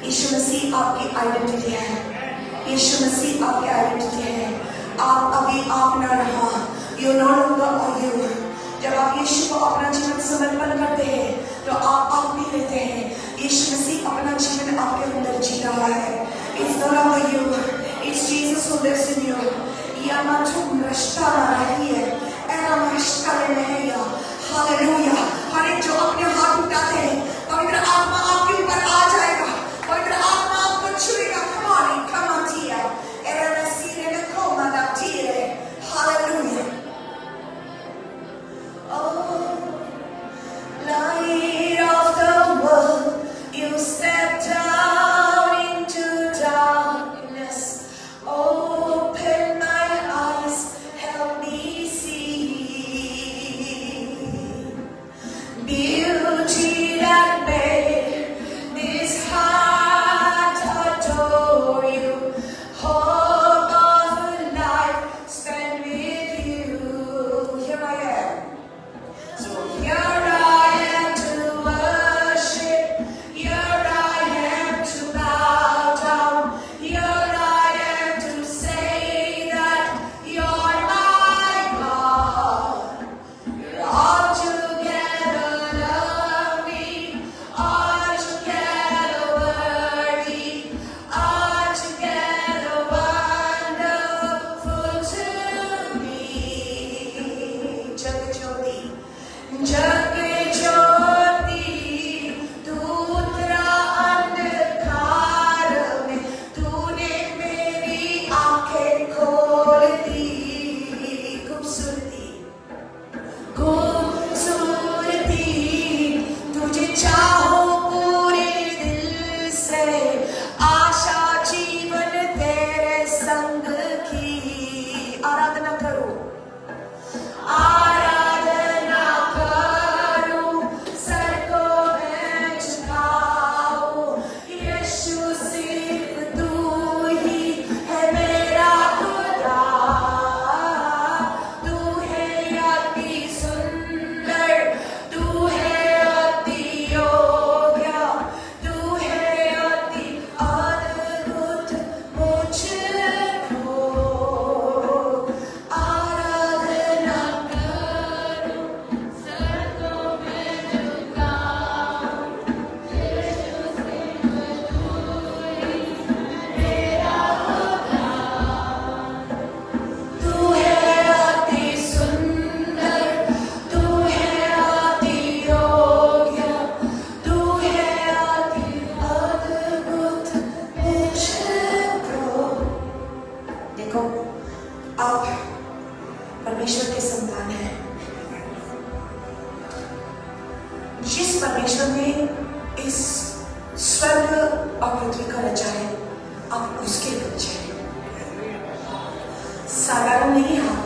यीशु मसीह आपकी आइडेंटिटी है, यीशु मसीह आपकी आइडेंटिटी है। आप अभी आप न रहा, you no longer are you. जब आप यीशु को अपना जीवन समर्पण करते हैं तो आप भी लेते हैं। यीशु मसीह अपना जीवन आपके अंदर जी रहा है। It's no longer you, it's Jesus who lives in you. Hallelujah. हर एक जो अपने हाथ उठाते हैं, पवित्र आत्मा आपके ऊपर आ जाएगा, पवित्र आत्मा आपको छुएगा। Come on, tia. Era sire ne coma da tire. Hallelujah. Oh, light of the world, you step down into darkness. Open my eyes, help me see beauty that made this heart adore you. Hope of a life spent with you. Here I am. So here I am to worship. Here I am to bow down. Here I am to say that you're my God. You're altogether lovely, altogether worthy, altogether wonderful to me. जग ज्योति तू उतरा अंधकार में, तूने मेरी आंखें खोल दी। खूबसूरती खूबसूरती, तुझे चाहो पूरे दिल से, आशा जीवन तेरे संग की। आराधना करो, आराधना करूं, सर को मैं झुकाऊं। यीशु सिर्फ तू ही है मेरा खुदा। तू है अति सुंदर, तू है अति योग्य, तू है अति अद्भुत मुझको। आराधना करूं, सर को मैं झुकाऊं। यीशु सिर्फ तू ही मेरा खुदा। तू है अति सुंदर, तू है अति योग्य, तू है अति अद्भुत मुझको। देखो, आप परमेश्वर के संतान हैं। जिस परमेश्वर ने इस स्वर्ग और पृथ्वी को रचा है, आप उसके बच्चे हैं। साधारण नहीं आप,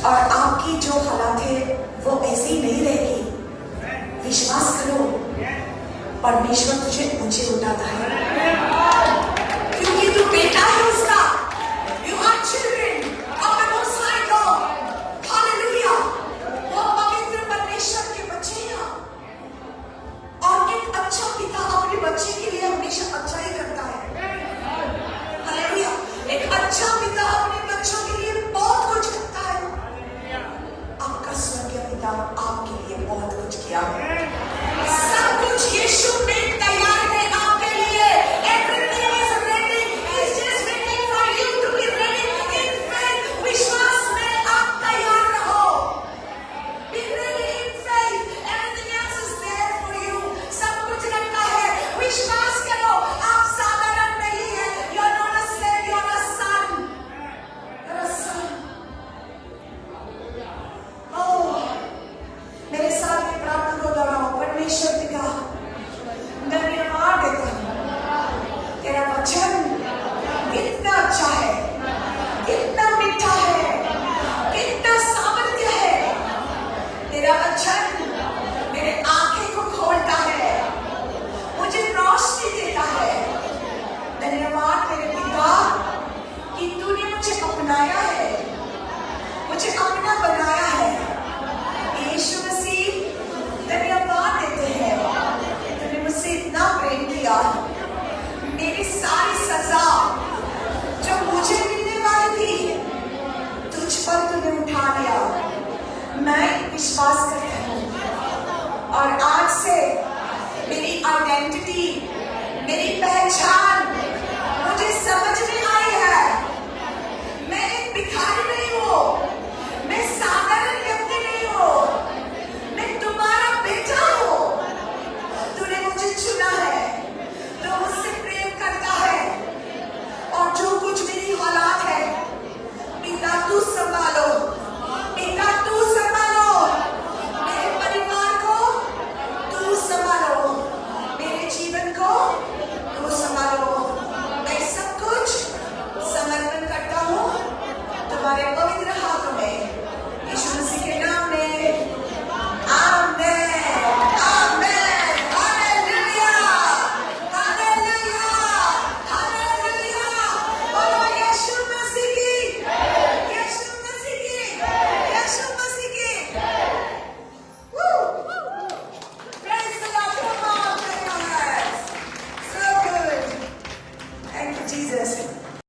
और आपकी जो हालात है वो ऐसी नहीं रहेगी। विश्वास करो, परमेश्वर तुझे ऊंचे उठाता है, क्योंकि तू बेटा है उसका। You are children of the Most High God. Hallelujah. वो पवित्र परमेश्वर के बच्चे हैं, और एक अच्छा पिता अपने बच्चे के लिए हमेशा अच्छा ही करता है। हालेलुया। एक अच्छा पिता अपने बच्चों के लिए बहुत कुछ करता है। आपका स्वर्गीय पिता आपके लिए बहुत कुछ किया है। सब कुछ यीशु में तैयार है आपके लिए। Everything is ready. He's just waiting for you to be ready in faith. विश्वास में आप तैयार रहो। Be ready in faith. Everything else is there for you. सब कुछ रखा है। विश्वास करो, आप साधारण नहीं है। You're not a slave, you're a son. You're a son. Oh, मेरे साथ ये प्रार्थना को दोहराओ। परमेश्वर पिता, धन्यवाद देता हूँ, तेरा वचन कितना अच्छा है, कितना मीठा है, कितना सामर्थ्य है। तेरा वचन मेरे आंखें को खोलता है, मुझे रोशनी देता है। धन्यवाद मेरे पिता कि तूने मुझे अपनाया है, मुझे अपना बनाया है। यीशु मसीह, धन्यवाद देते हैं, तूने मुझसे इतना प्रेम किया। मेरी सारी सजा जो मुझे मिलने वाली थी, तुझ पर तूने उठा लिया। मैं विश्वास करता हूँ, और आज से मेरी आइडेंटिटी